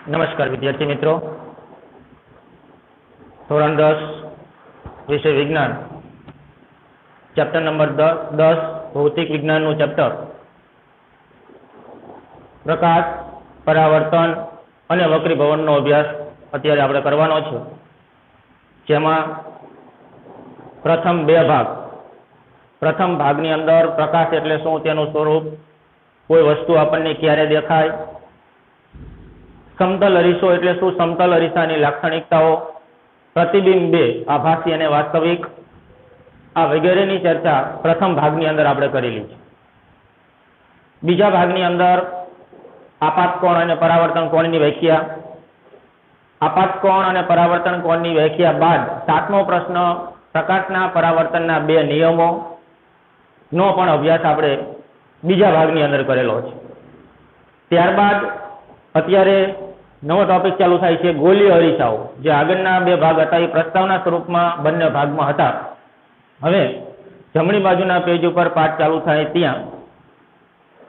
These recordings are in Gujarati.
नमस्कार विद्यार्थी मित्रों, धोरण 10 विषय विज्ञान चैप्टर नंबर 10 भौतिक विज्ञान चैप्टर प्रकाश, परावर्तन और वक्रीभवन अभ्यास अत्यारे आपणे करवानो छे। जेमां प्रथम 2 भाग, प्रथम भागनी अंदर प्रकाश एटले शुं, तेनुं स्वरूप, कोई वस्तु आपणने क्यारे देखाय, समतल अरीसो एटले शुं, समतल अरीसानी लाक्षणिकताओं, प्रतिबिंब 2 आभासी अने वास्तविक, आ वगैरेनी चर्चा प्रथम भागनी अंदर आपणे करेली छे। बीजा भागनी अंदर आपात कोण अने परावर्तन कोणनी व्याख्या, आपात कोण अने परावर्तन कोणनी व्याख्या बाद 7मो प्रश्न प्रकाशना परावर्तनना 2 नियमों नो पण अभ्यास आपणे बीजा भागनी अंदर करेलो छे। त्यारबाद अत्यारे नवो टॉपिक चालू थाय छे गोलीय अरीसाओ। जे आगळना 2 भाग हता ए प्रस्तावना स्वरूपमां बंने भागमां हता। हवे जमणी बाजुना पेज पर पाठ चालू थाय त्यां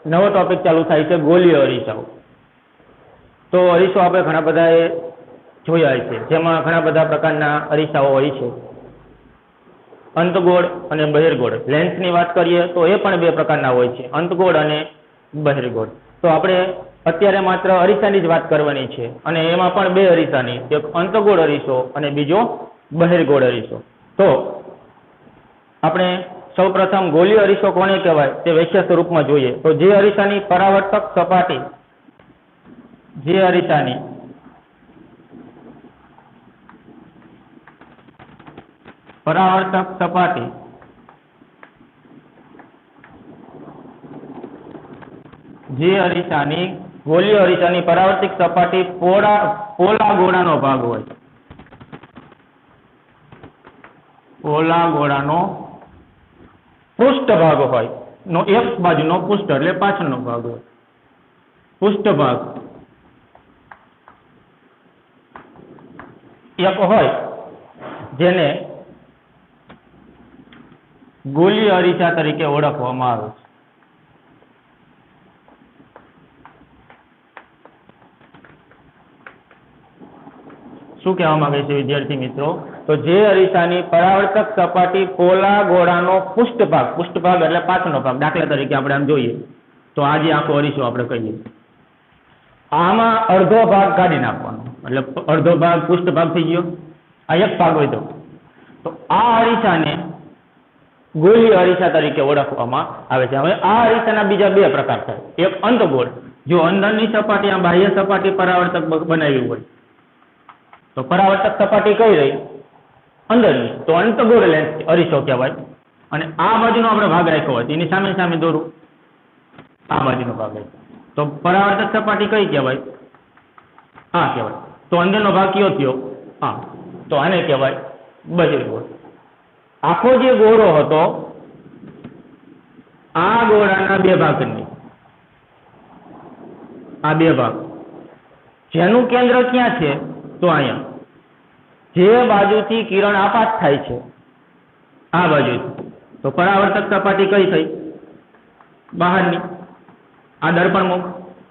नवो टॉपिक चालू थाय छे गोलीय अरीसाओ। तो अरीसो आपणे घणा बधाए जोया छे, जेमां घणा बधा प्रकारना अरीसाओ होय छे। अंतगोळ अने बहिर्गोळ। लेन्सनी वात करीए तो ए पण 2 प्रकारना होय छे, अंतगोळ अने बहिर्गोळ। तो आपणे अत्यारे मात्र अरीसानी ज वात करवानी छे अने एमां पण 2 अरीसानी, एक अंतगोळ अरीसो अने बीजो बहिर्गोळ अरीसो। तो આપણે સૌપ્રથમ ગોલીય અરીસો કોને કહેવાય તે વ્યાખ્યા સ્વરૂપમાં જોઈએ તો જે અરીસાની પરાવર્તક સપાટી, જે અરીસાની પરાવર્તક સપાટી જે અરીસાની ગોલીય અરીસાની પરાવર્તિક સપાટી પોલા ગોળાનો ભાગ હોય, પોલા ગોળાનો पृष्ठभाग होय नो एक बाजुनो पृष्ठ એટલે પાછળનો ભાગ હોય, પૃષ્ઠભાગ એક હોય જેને ગોલીય અરીસા તરીકે ઓળખવામાં આવે છે। શું કહેવા માંગે છે વિદ્યાર્થી મિત્રો? तो जे अरीसानी परावर्तक सपाटी पोला गोळानो पृष्ठभाग, पृष्ठभाग એટલે પાછળનો ભાગ, દાખલા તરીકે આપણે આમ જોઈએ તો આ જે આખો અરીસો આપણે કહીએ આમાં અડધો ભાગ કાઢી નાખવાનો એટલે અડધો ભાગ પૃષ્ઠભાગ થઈ ગયો, આ એક ભાગ હોય તો આ અરીસાને ગોલીય અરીસા તરીકે ઓળખવામાં આવે છે। હવે આ અરીસાના બીજા 2 પ્રકાર થાય, એક અંતગોળ, જો અંદરની સપાટી આ બાહ્ય સપાટી પરાવર્તક બનાવી હોય તો પરાવર્તક સપાટી કઈ રહી अंदरनी, तो अंतगोळ लेंस अरीसो कहेवाय। अने आ बाजुनो आपणे भाग राख्यो होय एनी सामे सामे दोरू आ बाजुनो भाग राख्यो तो परावर्तक सपाटी कई कहेवाय? आ कहेवाय। तो अंदरनो भाग कयो थयो? आ, तो आने कहेवाय बहिर्गोळ। आखो जे गोळो हतो आ गोळाना 2 भागनी, आ 2 भाग जेनुं केंद्र क्यां छे तो अहींया जे बाजुथी किरण आपात थाय छे आ बाजुथी तो परावर्तक सपाटी कई थई? बहारनी, आ दर्पणमुख।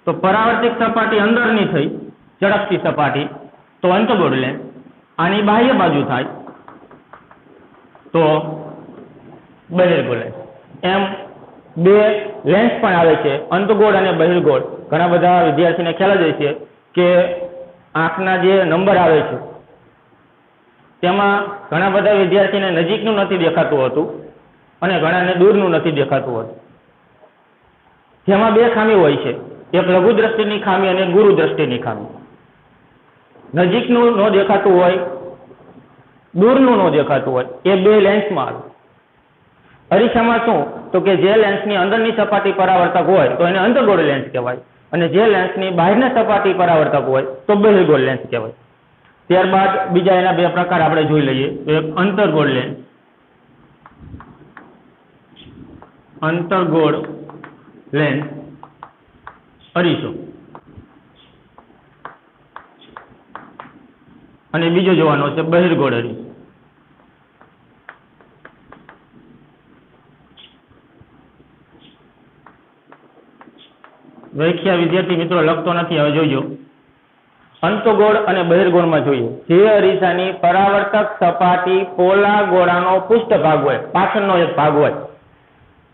तो परावर्तक सपाटी अंदरनी थई, चळकती सपाटी, तो अंतगोळ लेंस। आनी बाह्य बाजु थाय तो बहिर्गोळ लेंस। एम 2 लेंस पण आवे छे, अंतगोळ अने बहिर्गोळ। घणा बधा विद्यार्थीने ख्याल ज हशे के आंखना जे नंबर आवे छे तेमां घणा बधा विद्यार्थीने नजीकनुं नथी देखातुं होतुं अने घणाने दूरनुं नथी देखातुं होतुं। जेमां 2 खामी होय छे, एक लघु दृष्टिनी खामी अने गुरु दृष्टिनी खामी। नजीकनुं न देखातुं होय, दूरनुं न देखातुं होय, ए 2 लेन्समां आवे। अरीसामां शुं तो के जे लेन्सनी अंदरनी सपाटी परावर्तक होय तो एने अंतगोळ लेन्स कहेवाय अने जे लेन्सनी बाह्यनी सपाटी परावर्तक होय तो बहिर्गोळ लेन्स कहेवाय। ત્યારબાદ બીજા એના 2 પ્રકાર આપણે જોઈ લઈએ તો એક અંતર્ગોળ લેન્સ, અંતર્ગોળ લેન્સ અરીસો અને બીજો જોવાનો છે બહિર્ગોળ અરીસો। વ્યાખ્યા વિદ્યાર્થી મિત્રો લખતો નથી, હવે જોજો। અંતગોળ અને બહિર્ગોળમાં જોઈએ, જે અરીસાની પરાવર્તક સપાટી પોલા ગોળાનો પૃષ્ઠભાગ હોય, પાછળનો એક ભાગ હોય,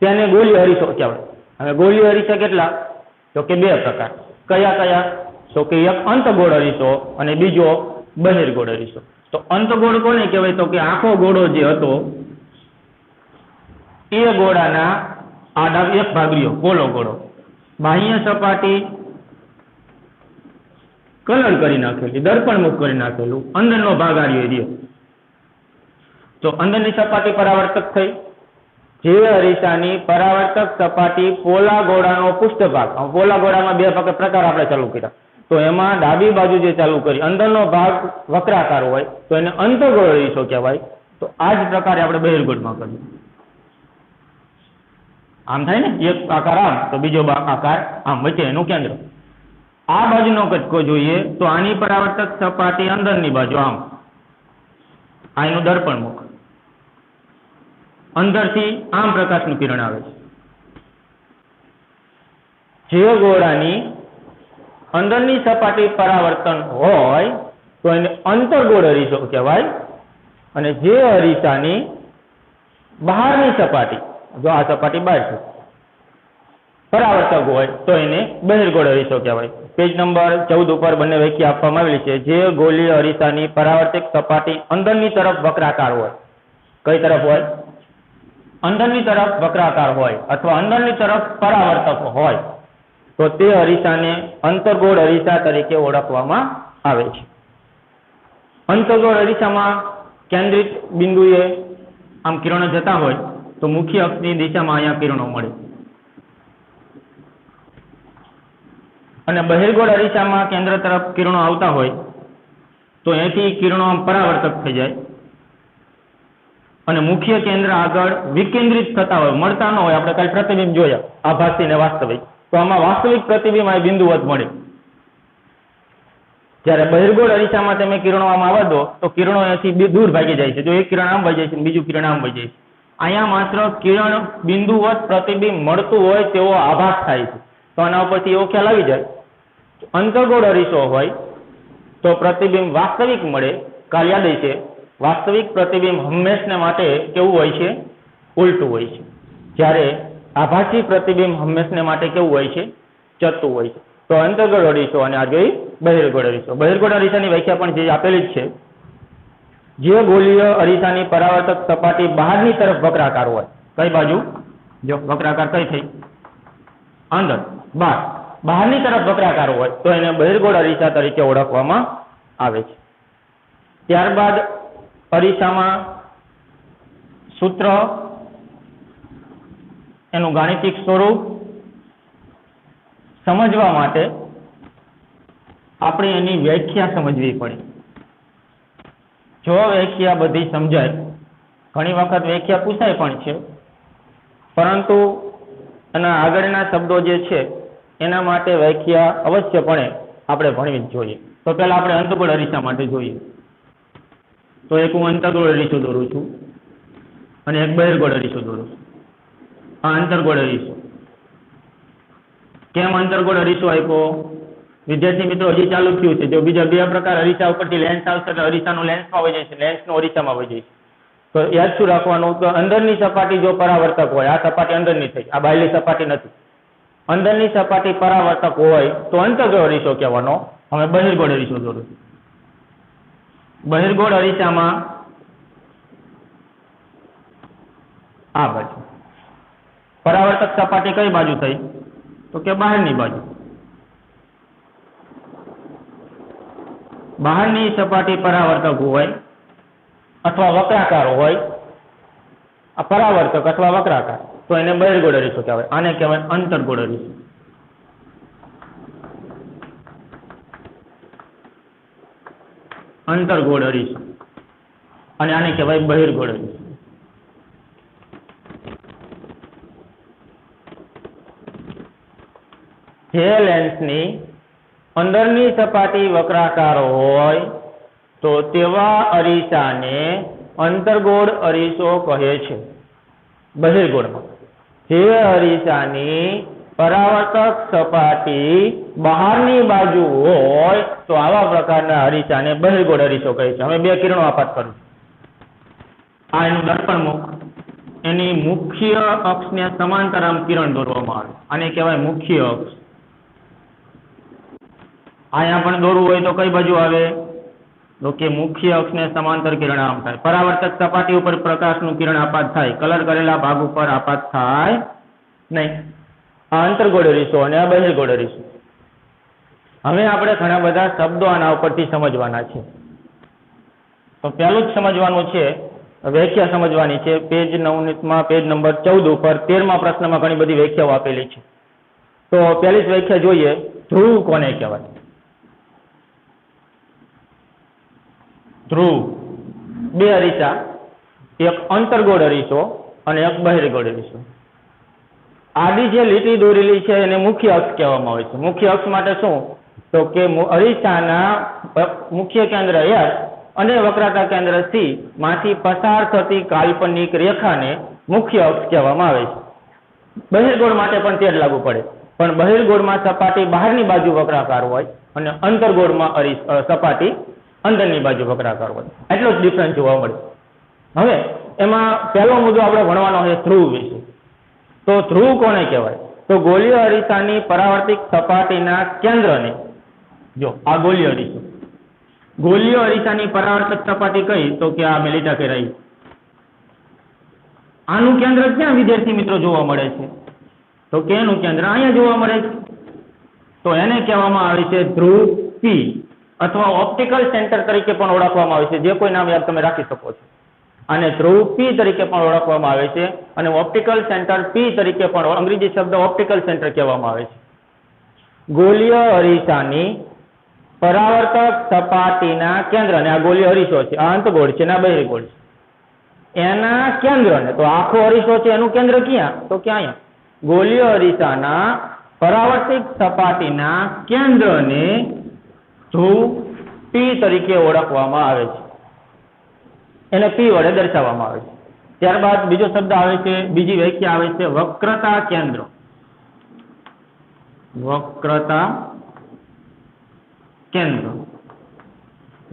તેને ગોળીય અરીસો કહેવાય. હવે ગોળીય અરીસા કેટલા? તો કે 2 પ્રકાર. કયા કયા? તો કે એક અંતગોળ અરીસો અને બીજો બહિર્ગોળ અરીસો. તો અંતગોળ કોને કહેવાય? તો કે આખો ગોળો જે હતો એ ગોળાના આડા એક ભાગ રહ્યો પોલો ગોળો, બાહ્ય સપાટી કલર કરી નાખેલી, દર્પણમુખ કરી નાખેલું, અંદરનો ભાગ આ રહ્યો. તો અંદરની સપાટી પરાવર્તક થઈ. જે અરીસાની પરાવર્તક સપાટી પોલા ગોળાનો પૃષ્ઠભાગ, પોલા ગોળામાં 2 પ્રકાર આપણે ચાલુ કર્યા. તો એમાં ડાબી બાજુ જે ચાલુ કરી અંદરનો ભાગ વક્રાકાર હોય તો એને અંતગોળ અરીસો કહેવાય. તો આ જ પ્રકારે આપણે બહિર્ગોળમાં કરીએ. આમ થાય ને, એક આકાર આમ તો બીજો આકાર આમ, વચ્ચે એનું કેન્દ્ર. આ બાજુનો કટકો જોઈએ તો આની પરાવર્તક સપાટી અંદરની બાજુ આમ, આ એનું દર્પણમુખ, અંદરથી આમ પ્રકાશનું કિરણ આવે છે. જે ગોળાની અંદરની સપાટી પરાવર્તન હોય તો એને અંતર્ગોળ અરીસો કહેવાય, અને જે અરીસાની બહારની સપાટી, જો આ સપાટી બહાર છે, પરાવર્તક હોય તો એને બહિર્ગોળ અરીસો કહેવાય. પેજ નંબર 14 ઉપર બંને વ્યાખ્યા આપવામાં આવેલી છે. જે ગોળીય અરીસાની પરાવર્તક સપાટી અંદરની તરફ વક્રાકાર હોય, કઈ તરફ હોય? અંદરની તરફ વક્રાકાર હોય અથવા અંદરની તરફ પરાવર્તક હોય તો તે અરીસાને અંતર્ગોળ અરીસા તરીકે ઓળખવામાં આવે છે. અંતર્ગોળ અરીસામાં કેન્દ્રિત બિંદુએ આમ કિરણો જતા હોય તો મુખ્ય અક્ષની દિશામાં અહીંયા કિરણો મળે, અને બહિર્ગોળ અરીસામાં કેન્દ્ર તરફ કિરણો આવતા હોય તો અહીંથી કિરણો આમ પરાવર્તક થઈ જાય અને મુખ્ય કેન્દ્ર આગળ વિકેન્દ્રિત થતા હોય, મળતા ન હોય. આપણે કાલે પ્રતિબિંબ જોયા, આભાસી ને વાસ્તવિક. તો આમાં વાસ્તવિક પ્રતિબિંબ આ બિંદુવત મળે. જ્યારે બહિર્ગોળ અરીસામાં તમે કિરણો આમ આવવા દો તો કિરણો અહીંયાથી દૂર ભાગી જાય છે. જો એક કિરણ આમ વહી જાય છે, બીજું કિરણ આમ વહી જાય છે. અહીંયા માત્ર કિરણ બિંદુવત પ્રતિબિંબ મળતું હોય તેવો આભાસ થાય છે. તો આના ઉપરથી એવો ખ્યાલ આવી જાય, અંતર્ગોળ અરીસો હોય તો પ્રતિબિંબ વાસ્તવિક મળે. કાલ યાદ છે, વાસ્તવિક પ્રતિબિંબ હંમેશને માટે કેવું હોય છે? ઉલટું હોય છે. જ્યારે આભાસી પ્રતિબિંબ હંમેશને માટે કેવું હોય છે? ચતું હોય છે. તો અંતર્ગોળ અરીસો અને આ જોઈ બહિર્ગોળ અરીસો. બહિર્ગોળ અરીસાની વ્યાખ્યા પણ જે આપેલી જ છે, જે ગોળીય અરીસાની પરાવર્તક સપાટી બહારની તરફ વક્રાકાર હોય, કઈ બાજુ? જો વક્રાકાર કઈ થઈ? અંદર, બહારની તરફ વક્રાકાર હોય તો એને બહિર્ગોળ અરીસા તરીકે ઓળખવામાં આવે છે. ત્યારબાદ અરીસામાં સૂત્ર, એનું ગાણિતિક સ્વરૂપ સમજવા માટે આપણે એની વ્યાખ્યા સમજવી પડે. જો વ્યાખ્યા બધી સમજાય, ઘણી વખત વ્યાખ્યા પૂછાય પણ છે, પરંતુ એના આગળના શબ્દો જે છે એના માટે વ્યાખ્યા અવશ્યપણે આપણે ભણવી જ જોઈએ. તો પહેલા આપણે અંતર્ગોળ અરીસા માટે જોઈએ. તો એક હું અંતર્ગોળ અરીસો દોરું છું અને એક બહિર્ગોળ અરીસો દોરું છું. આ અંતર્ગોળ અરીસો. કેમ અંતર્ગોળ અરીસો આપ્યો? વિદ્યાર્થી મિત્રો, હજી ચાલુ થયું છે. જો બીજા 2 પ્રકાર અરીસા ઉપરથી લેન્સ આવશે એટલે અરીસાનું લેન્સમાં વહી જાય છે, લેન્સનું અરીસામાં વહી જાય છે. તો યાદ શું રાખવાનું? તો અંદરની સપાટી જો પરાવર્તક હોય, આ સપાટી અંદરની થઈ, આ બહારની સપાટી નથી, અંદરની સપાટી પરાવર્તક હોય તો અંતર્ગોળ અરીસો કહેવાનો. હવે બહિર્ગોળ અરીસો દોરું છું. બહિર્ગોળ અરીસામાં આ બાજુ પરાવર્તક સપાટી કઈ બાજુ થઈ? તો કે બહારની બાજુ. બહારની સપાટી પરાવર્તક હોય અથવા વક્રાકાર હોય, આ પરાવર્તક અથવા વક્રાકાર, તો એને બહિર્ગોળ અરીસો કહેવાય. આને કહેવાય અંતર્ગોળ અરીસો. અંતર્ગોળ અરીસો. અને આને કહેવાય બહિર્ગોળ અરીસો. જે લેન્સની અંદરની સપાટી વક્રાકાર હોય તો તેવા અરીસાને અંતર્ગોળ અરીસો કહે છે. બહિર્ગોળમાં જે અરીસાની પરાવર્તક સપાટી બહારની બાજુ હોય તો આવા પ્રકારના અરીસાને બહિર્ગોળ અરીસો કહે છે. હવે બે કિરણો આપાત કરું. આ એનું દર્પણ મુખ, એની મુખ્ય અક્ષને સમાંતર આમ કિરણ દોરવામાં આવે, આને કહેવાય મુખ્ય અક્ષ. અહીંયા પણ દોરવું હોય તો કઈ બાજુ આવે? તો કે મુખ્ય અક્ષને સમાંતર કિરણ આમ થાય. પરાવર્તક સપાટી ઉપર પ્રકાશનું કિરણ આપાત થાય, કલર કરેલા ભાગ ઉપર આપાત થાય નહીં. આ અંતર્ગોળ અરીસો અને આ બહિર્ગોળ અરીસો. હવે આપણે ઘણા બધા શબ્દો આના ઉપરથી સમજવાના છે. તો પહેલું જ સમજવાનું છે, વ્યાખ્યા સમજવાની છે. પેજ 9 પેજ નંબર 14 ઉપર 13મા પ્રશ્નમાં ઘણી બધી વ્યાખ્યાઓ આપેલી છે. તો પહેલી જ વ્યાખ્યા જોઈએ, ધ્રુવ કોને કહેવાય? ધ્રુવ બે અરીસા, એક અંતર્ગોળ અરીસો અને એક બહિર્ગોળ અરીસો. આડી જે લીટી દોરેલી છે એને મુખ્ય અક્ષ કહેવામાં આવે છે. મુખ્ય અક્ષ માટે શું? તો કે અરીસાના મુખ્ય કેન્દ્ર S અને વક્રતા કેન્દ્ર C માંથી પસાર થતી કાલ્પનિક રેખાને મુખ્ય અક્ષ કહેવામાં આવે છે. બહિર્ગોળ માટે પણ તે જ લાગુ પડે, પણ બહિર્ગોળમાં સપાટી બહારની બાજુ વક્રાકાર હોય અને અંતર્ગોળમાં સપાટી અંદરની બાજુ વક્રાકાર હોય. એટલો જ ડિફરન્સ જોવા મળે. હવે એમાં પહેલો મુદ્દો આપણે ભણવાનો છે ધ્રુવ વિશે. તો ધ્રુવ કોને કહેવાય? તો ગોળીય અરીસાની પરાવર્તિત સપાટીના કેન્દ્રને, જો આ ગોળીય અરીસો, ગોળીય અરીસાની પરાવર્તક સપાટી કઈ? તો કે આ મેં લીટા કરાવી. આનું કેન્દ્ર ક્યાં વિદ્યાર્થી મિત્રો જોવા મળે છે? તો કે એનું કેન્દ્ર અહીંયા જોવા મળે છે. તો એને કહેવામાં આવે છે ધ્રુવ P, અથવા ઓપ્ટિકલ સેન્ટર તરીકે પણ ઓળખવામાં આવે છે. જે કોઈ નામ યાદ તમે રાખી શકો છો. અને ધ્રુવ P તરીકે પણ ઓળખવામાં આવે છે અને ઓપ્ટિકલ સેન્ટર P તરીકે પણ, અંગ્રેજી શબ્દ ઓપ્ટિકલ સેન્ટર કહેવામાં આવે છે. ગોળીય અરીસાની પરાવર્તક સપાટીના કેન્દ્રને, આ ગોળીય અરીસો છે, આ અંતગોળ છે, આ બહિર્ગોળ છે, એના કેન્દ્રને, તો આખો અરીસો છે એનું કેન્દ્ર ક્યાં? તો કે અહીંયા. ગોળીય અરીસાના પરાવર્તિત સપાટીના કેન્દ્રને ધ્રુવ P તરીકે ઓળખવામાં આવે છે. એને P વડે દર્શાવવામાં આવે છે. ત્યારબાદ બીજો શબ્દ આવે છે, બીજી વ્યાખ્યા આવે છે વક્રતા કેન્દ્ર. વક્રતા કેન્દ્ર.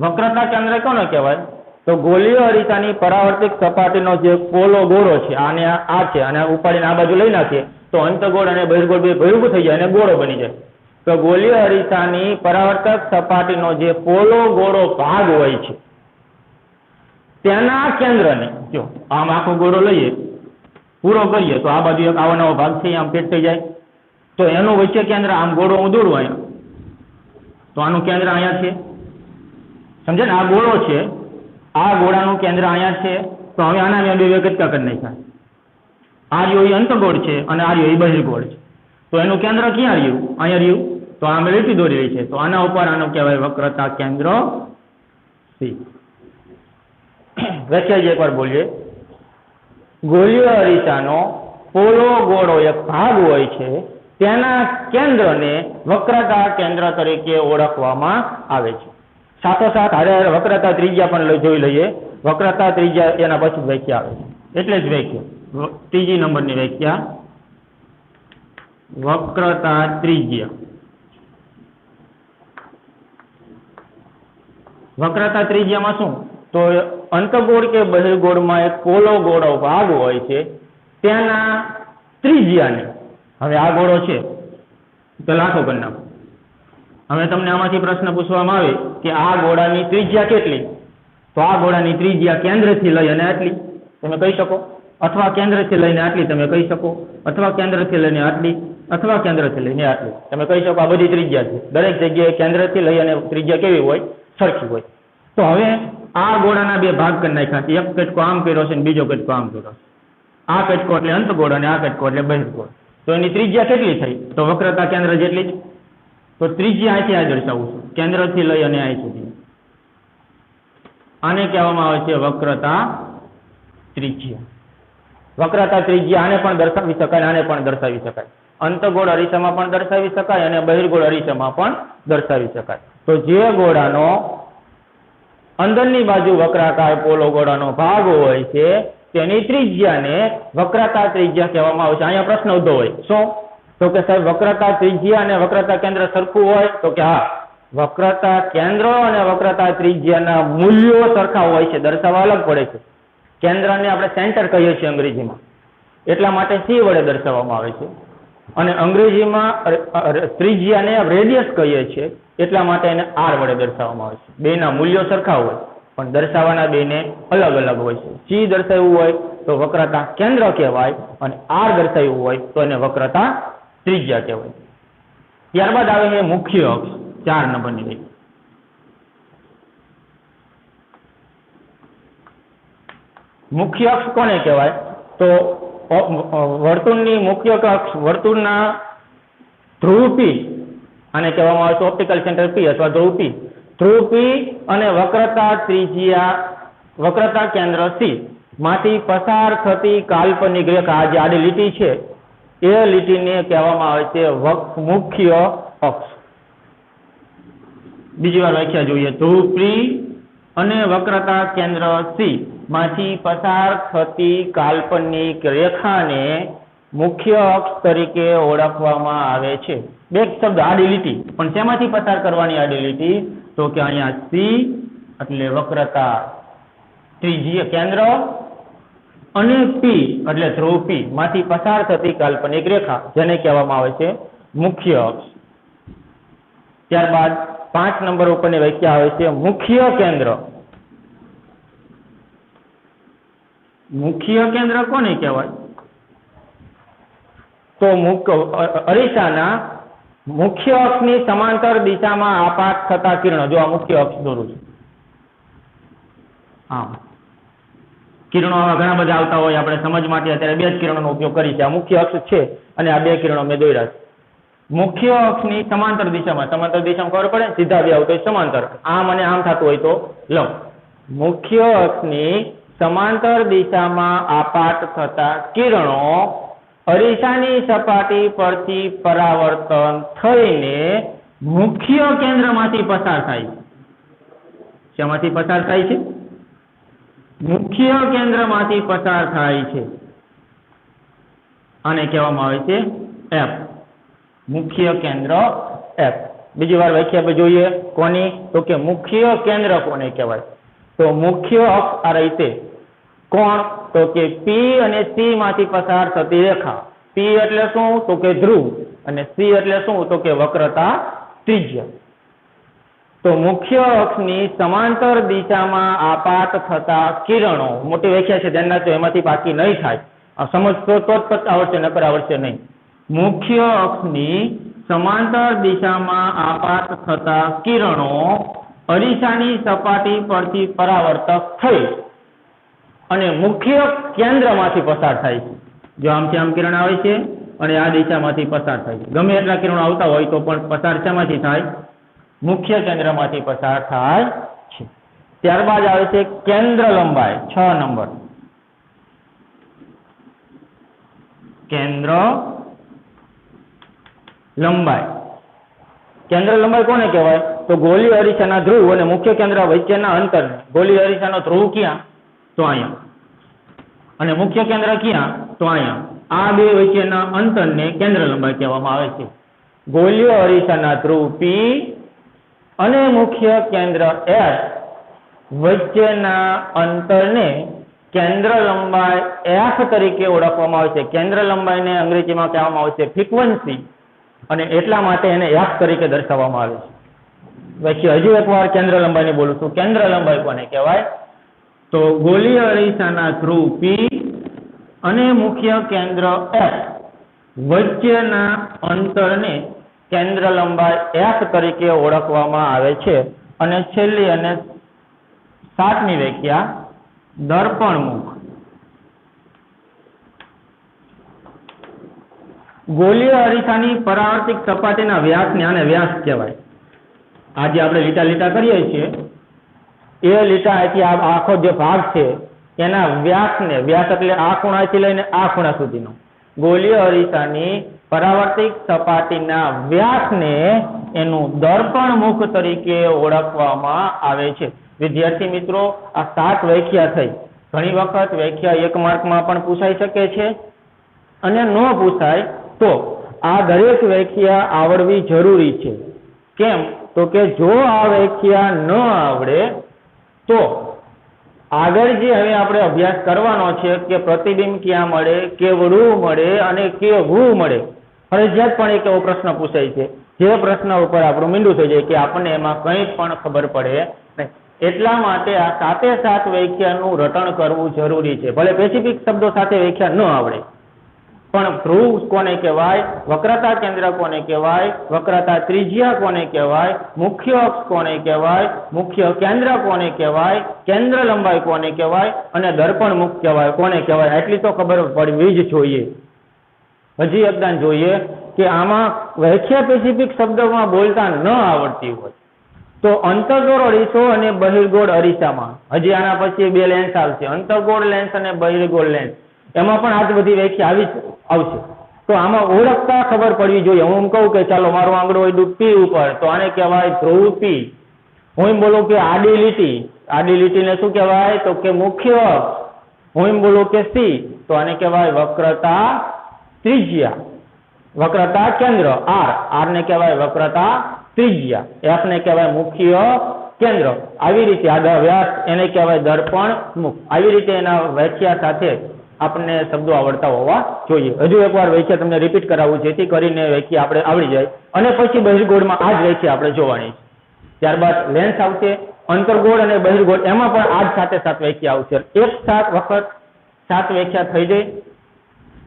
વક્રતા કેન્દ્ર કોને કહેવાય? તો ગોળીય અરીસાની પરાવર્તિત સપાટીનો જે પોલો ગોળો છે, આને આ છે, અને ઉપાડીને આ બાજુ લઈ નાખીએ તો અંતગોળ અને બહિર્ગોળ બે ભેગું થઈ જાય અને ગોળો બની જાય. તો ગોળીય અરીસાની પરાવર્તક સપાટીનો જે પોલો ગોળો ભાગ હોય છે તેના કેન્દ્રને, જો આમ આખો ગોળો લઈએ, પૂરો કરીએ તો આ બાજુ એક આવો નવો ભાગ છે, આમ પેટ થઈ જાય. તો એનું વચ્ચે કેન્દ્ર, આમ ગોળો હું દોરું અહીંયા, તો આનું કેન્દ્ર અહીંયા છે. સમજે ને? આ ગોળો છે, આ ગોળાનું કેન્દ્ર અહીંયા છે. તો હવે આના મેં બે કટકા કરી નાખ્યા. આ રહ્યો એ અંતગોળ છે અને આ રહ્યો એ બહિર્ગોળ છે. તો એનું કેન્દ્ર ક્યાં રહ્યું? અહીંયા રહ્યું. તો આ મેં લીટી દોરેલી છે, તો આના ઉપર આનું કહેવાય વક્રતા કેન્દ્ર C. વ્યાખ્યા એકવાર બોલીએ. ગોળીય અરીસાનો પોલો ગોળો એક ભાગ હોય છે, તેના કેન્દ્રને વક્રતા કેન્દ્ર તરીકે ઓળખવામાં આવે છે. સાથોસાથ હારે વક્રતા ત્રિજ્યા પણ જોઈ લઈએ. વક્રતા ત્રિજ્યા એના પછી વ્યાખ્યા આવે છે. એટલે જ વ્યાખ્યા, ત્રીજી નંબરની વ્યાખ્યા, વક્રતા ત્રિજ્યા. વક્રતા ત્રિજ્યામાં શું? તો અંતગોળ કે બહિર્ગોળમાં એક પોલો ગોળો ભાગ હોય છે, તેના ત્રિજ્યાને, હવે આ ગોળો છે તો લાખો કરી નાખો. હવે તમને આમાંથી પ્રશ્ન પૂછવામાં આવે કે આ ગોળાની ત્રિજ્યા કેટલી? તો આ ગોળાની ત્રિજ્યા કેન્દ્રથી લઈ અને આટલી તમે કહી શકો, અથવા કેન્દ્રથી લઈને આટલી તમે કહી શકો, અથવા કેન્દ્રથી લઈને આટલી, અથવા કેન્દ્રથી લઈને આટલી તમે કહી શકો. આ બધી ત્રિજ્યા છે. દરેક જગ્યાએ કેન્દ્રથી લઈ અને ત્રિજ્યા કેવી હોય? સરખી હોય. તો હવે આ ગોળાના બે ભાગ કરી નાખ્યા છે. એક કટકો આમ કર્યો છે અને બીજો કટકો આમ કર્યો છે. આ કટકો એટલે અંતગોળ અને આ કટકો એટલે બહિર્ગોળ. તો એની ત્રિજ્યા કેટલી થઈ? તો વક્રતા કેન્દ્ર જેટલી જ. તો ત્રિજ્યા અહીંથી આ દર્શાવું છું, કેન્દ્રથી લઈ અને અહીં સુધી. આને કહેવામાં આવે છે વક્રતા ત્રિજ્યા. વક્રતા ત્રિજ્યા આને પણ દર્શાવી શકાય, આને પણ દર્શાવી શકાય. અંતગોળ અરીસામાં પણ દર્શાવી શકાય અને બહિર્ગોળ અરીસામાં પણ દર્શાવી શકાય. તો જે ગોળાનો અંદરની બાજુ વક્રાકાર પોલો ગોળાનો ભાગ હોય છે તેની ત્રિજ્યાને વક્રતા ત્રિજ્યા કહેવામાં આવે છે. અહીંયા પ્રશ્ન ઉદ્ભવ હોય, શું? તો કે સાહેબ વક્રતા ત્રિજ્યા અને વક્રતા કેન્દ્ર સરખું હોય? તો કે હા, વક્રતા કેન્દ્ર અને વક્રતા ત્રિજ્યાના મૂલ્યો સરખા હોય છે, દર્શાવવા અલગ પડે છે. કેન્દ્રને આપણે સેન્ટર કહીએ છીએ અંગ્રેજીમાં, એટલા માટે C વડે દર્શાવવામાં આવે છે, અને અંગ્રેજીમાં ત્રિજ્યાને રેડિયસ કહીએ છીએ, એટલા માટે એને R વડે દર્શાવવામાં આવે છે. બેના મૂલ્યો સરખા હોય પણ દર્શાવવાના બેને અલગ અલગ હોય છે. C દર્શાવ્યું હોય તો વક્રતા કેન્દ્ર કહેવાય, અને R દર્શાવ્યું હોય તો એને વક્રતા ત્રિજ્યા કહેવાય. ત્યારબાદ આવે છે મુખ્ય અક્ષ, 4 નંબરની રીત. મુખ્ય અક્ષ કોને કહેવાય? તો વર્તુળની મુખ્ય અક્ષ, વર્તુળના ધ્રુવ P, આને કહેવામાં આવે છે ઓપ્ટિકલ સેન્ટર P અથવા ધ્રુવ P. ધ્રુવ P અને વક્રતા ત્રિજ્યા, વક્રતા કેન્દ્ર C માંથી પસાર થતી કાલ્પનિક રેખા, આ જે આડી લીટી છે એ લીટીને કહેવામાં આવે છે મુખ્ય અક્ષ. બીજી વાર વ્યાખ્યા જોઈએ. ધ્રુવ P અને વક્રતા કેન્દ્ર C માંથી પસાર થતી કાલ્પનિક રેખાને મુખ્ય અક્ષ તરીકે ઓળખવામાં આવે છે. બે શબ્દ, આડી લીટી, પણ શેમાંથી પસાર કરવાની આડી લીટી? તો કે અહીંયા C એટલે વક્રતા ત્રિજ્યા કેન્દ્ર અને P એટલે ધ્રુવ P માંથી પસાર થતી કાલ્પનિક રેખા, જેને કહેવામાં આવે છે મુખ્ય અક્ષ. ત્યારબાદ 5 નંબર ઉપરની વ્યાખ્યા આવે છે મુખ્ય કેન્દ્ર. મુખ્ય કેન્દ્ર કોને કહેવાય? તો અરીસાના મુખ્ય અક્ષની સમાંતર દિશામાં આપાત થતા કિરણો, જો આ મુખ્ય અક્ષ દોરું છું, હા, કિરણો આવા ઘણા બધા આવતા હોય, આપણે સમજ માટે અત્યારે 2 જ કિરણોનો ઉપયોગ કરી છે. આ મુખ્ય અક્ષ છે અને આ 2 કિરણો મેં દોર્યા છે. મુખ્ય અક્ષની સમાંતર દિશામાં, સમાંતર દિશામાં ખબર પડે, સીધા બે આવતો હોય સમાંતર, આમ અને આમ થતું હોય તો લંબ. મુખ્ય અક્ષની સમાંતર દિશામાં આપાત થતા કિરણો અરીસાની સપાટી પરથી પરાવર્તન થઈને મુખ્ય કેન્દ્રમાંથી પસાર થાય છે. શેમાંથી પસાર થાય છે? મુખ્ય કેન્દ્રમાંથી પસાર થાય છે. આને કહેવામાં આવે છે F, મુખ્ય કેન્દ્ર F. બીજી વાર વ્યાખ્યા જોઈએ કોની? તો કે મુખ્ય કેન્દ્ર કોને કહેવાય? તો મુખ્ય અક્ષ આ રીતે કોણ? તો કે P અને C માંથી પસાર થતી રેખા. P એટલે શું? તો કે ધ્રુવ, અને C એટલે શું? તો કે વક્રતા ત્રિજ્યા. તો મુખ્ય અક્ષની સમાંતર દિશામાં આપાત થતા કિરણો, મોટી વ્યાખ્યા છે, ધ્યાન રાખજો, એમાંથી પાકી નહીં થાય. આ સમજતો તો જ આવડશે, નકર આવડશે નહીં. મુખ્ય અક્ષની સમાંતર દિશામાં આપાત થતા કિરણો અરીસાની સપાટી પરથી પરાવર્તક થઈ અને મુખ્ય કેન્દ્રમાંથી પસાર થાય છે. જો આમથી આમ કિરણ આવે છે અને આ દિશામાંથી પસાર થાય છે. ગમે એટલા કિરણો આવતા હોય તો પણ પસાર શેમાંથી થાય? મુખ્ય કેન્દ્રમાંથી પસાર થાય છે. ત્યારબાદ આવે છે કેન્દ્ર લંબાઈ, 6 નંબર. કેન્દ્ર લંબાઈ. કેન્દ્ર લંબાઈ કોને કહેવાય? તો ગોળી અરીસાના ધ્રુવ અને મુખ્ય કેન્દ્ર વચ્ચેના અંતરને, ગોળી અરીસાનો ધ્રુવ ક્યાં? તો અહીંયા, અને મુખ્ય કેન્દ્ર ક્યાં? તો અહીંયા. આ બે વચ્ચેના અંતરને કેન્દ્ર લંબાઈ કહેવામાં આવે છે. ગોળીય અરીસાના ધ્રુવ P અને મુખ્ય કેન્દ્ર S વચ્ચેના અંતરને કેન્દ્ર લંબાઈ F તરીકે ઓળખવામાં આવે છે. કેન્દ્ર લંબાઈને અંગ્રેજીમાં કહેવામાં આવે છે ફ્રીક્વન્સી, અને એટલા માટે એને F તરીકે દર્શાવવામાં આવે છે. પછી હજુ એકવાર કેન્દ્ર લંબાઈને બોલું છું. કેન્દ્ર લંબાઈ કોને કહેવાય? તો ગોળીય અરીસાના ધ્રુવ P અને મુખ્ય કેન્દ્ર F વચ્ચેના અંતરને કેન્દ્ર લંબાઈ F તરીકે ઓળખવામાં આવે છે. અને છેલ્લી અને 7મી વ્યાખ્યા દર્પણમુખ. ગોળીય અરીસાની પરાવર્તિત સપાટીના વ્યાસને, આને વ્યાસ કહેવાય. આજે આપણે લીટા કરીએ છીએ એ લીટાથી આખો જે ભાગ છે એના વ્યાસને, વ્યાસ એટલે આ ખૂણાથી લઈને આ ખૂણા સુધીનો, ગોળીય અરીસાની પરાવર્તિત સપાટીના વ્યાસને એનું દર્પણમુખ તરીકે ઓળખવામાં આવે છે. વિદ્યાર્થી મિત્રો, આ 7 વ્યાખ્યા થઈ. ઘણી વખત વ્યાખ્યા 1 માર્કમાં પણ પૂછાઈ શકે છે, અને ન પૂછાય તો આ દરેક વ્યાખ્યા આવડવી જરૂરી છે. કેમ? તો કે જો આ વ્યાખ્યા ન આવડે તો આગળ જે હવે આપણે અભ્યાસ કરવાનો છે કે પ્રતિબિંબ ક્યાં મળે, કેવડું મળે અને કેવું મળે, ફરજિયાત પણ એક એવો પ્રશ્ન પૂછાય છે જે પ્રશ્ન ઉપર આપણું મીંડું થઈ જાય કે આપણને એમાં કંઈ પણ ખબર પડે નહીં. એટલા માટે આ સાથે સાત વ્યાખ્યાનું રટણ કરવું જરૂરી છે. ભલે સ્પેસિફિક શબ્દો સાથે વ્યાખ્યા ન આવડે પણ ધ્રુવ કોને કહેવાય, વક્રતા કેન્દ્ર કોને કહેવાય, વક્રતા ત્રિજ્યા કોને કહેવાય, મુખ્ય અક્ષ કોને કહેવાય, મુખ્ય કેન્દ્ર કોને કહેવાય, કેન્દ્ર લંબાઈ કોને કહેવાય અને દર્પણ મુખ કહેવાય કોને કહેવાય, એટલી તો ખબર પડવી જ જોઈએ. હજી એકદમ જોઈએ કે આમાં વ્યાખ્યા સ્પેસિફિક શબ્દોમાં બોલતા ન આવડતી હોય તો અંતર્ગોળ અરીસો અને બહિર્ગોળ અરીસામાં, હજી આના પછી બે લેન્સ આવશે, અંતર્ગોળ લેન્સ અને બહિર્ગોળ લેન્સ, એમાં પણ આ જ બધી વ્યાખ્યા આવશે. તો આમાં ઓળખતા ખબર પડવી જોઈએ. હું એમ કહું કે ચાલો મારો આંગળો હોય પી ઉપર, તો આને કહેવાય ધ્રુવ પી. હું એમ બોલું કે આડી લીટીને શું કહેવાય? તો કે મુખ્ય અક્ષ. હું એમ બોલું કે સી, તો આને કહેવાય વક્રતા ત્રિજ્યા. વક્રતા કેન્દ્ર આર ને કહેવાય વક્રતા ત્રિજ્યા. એફ ને કહેવાય મુખ્ય કેન્દ્ર. આવી રીતે આ વ્યાસ એને કહેવાય દર્પણ મુખ. આવી રીતે એના વ્યાખ્યા સાથે આપણને શબ્દો આવડતા હોવા જોઈએ. હજુ એકવાર વ્યાખ્યા તમને રિપીટ કરાવું જેથી કરીને વ્યાખ્યા આપણે આવડી જાય અને પછી બહિર્ગોળમાં આ જ વ્યાખ્યા આપણે જોવાની છે. ત્યારબાદ લેન્સ આવશે, અંતર્ગોળ અને બહિર્ગોળ, એમાં પણ આ જ સાથે સાત વ્યાખ્યા આવશે. એક વખત સાત વ્યાખ્યા થઈ જાય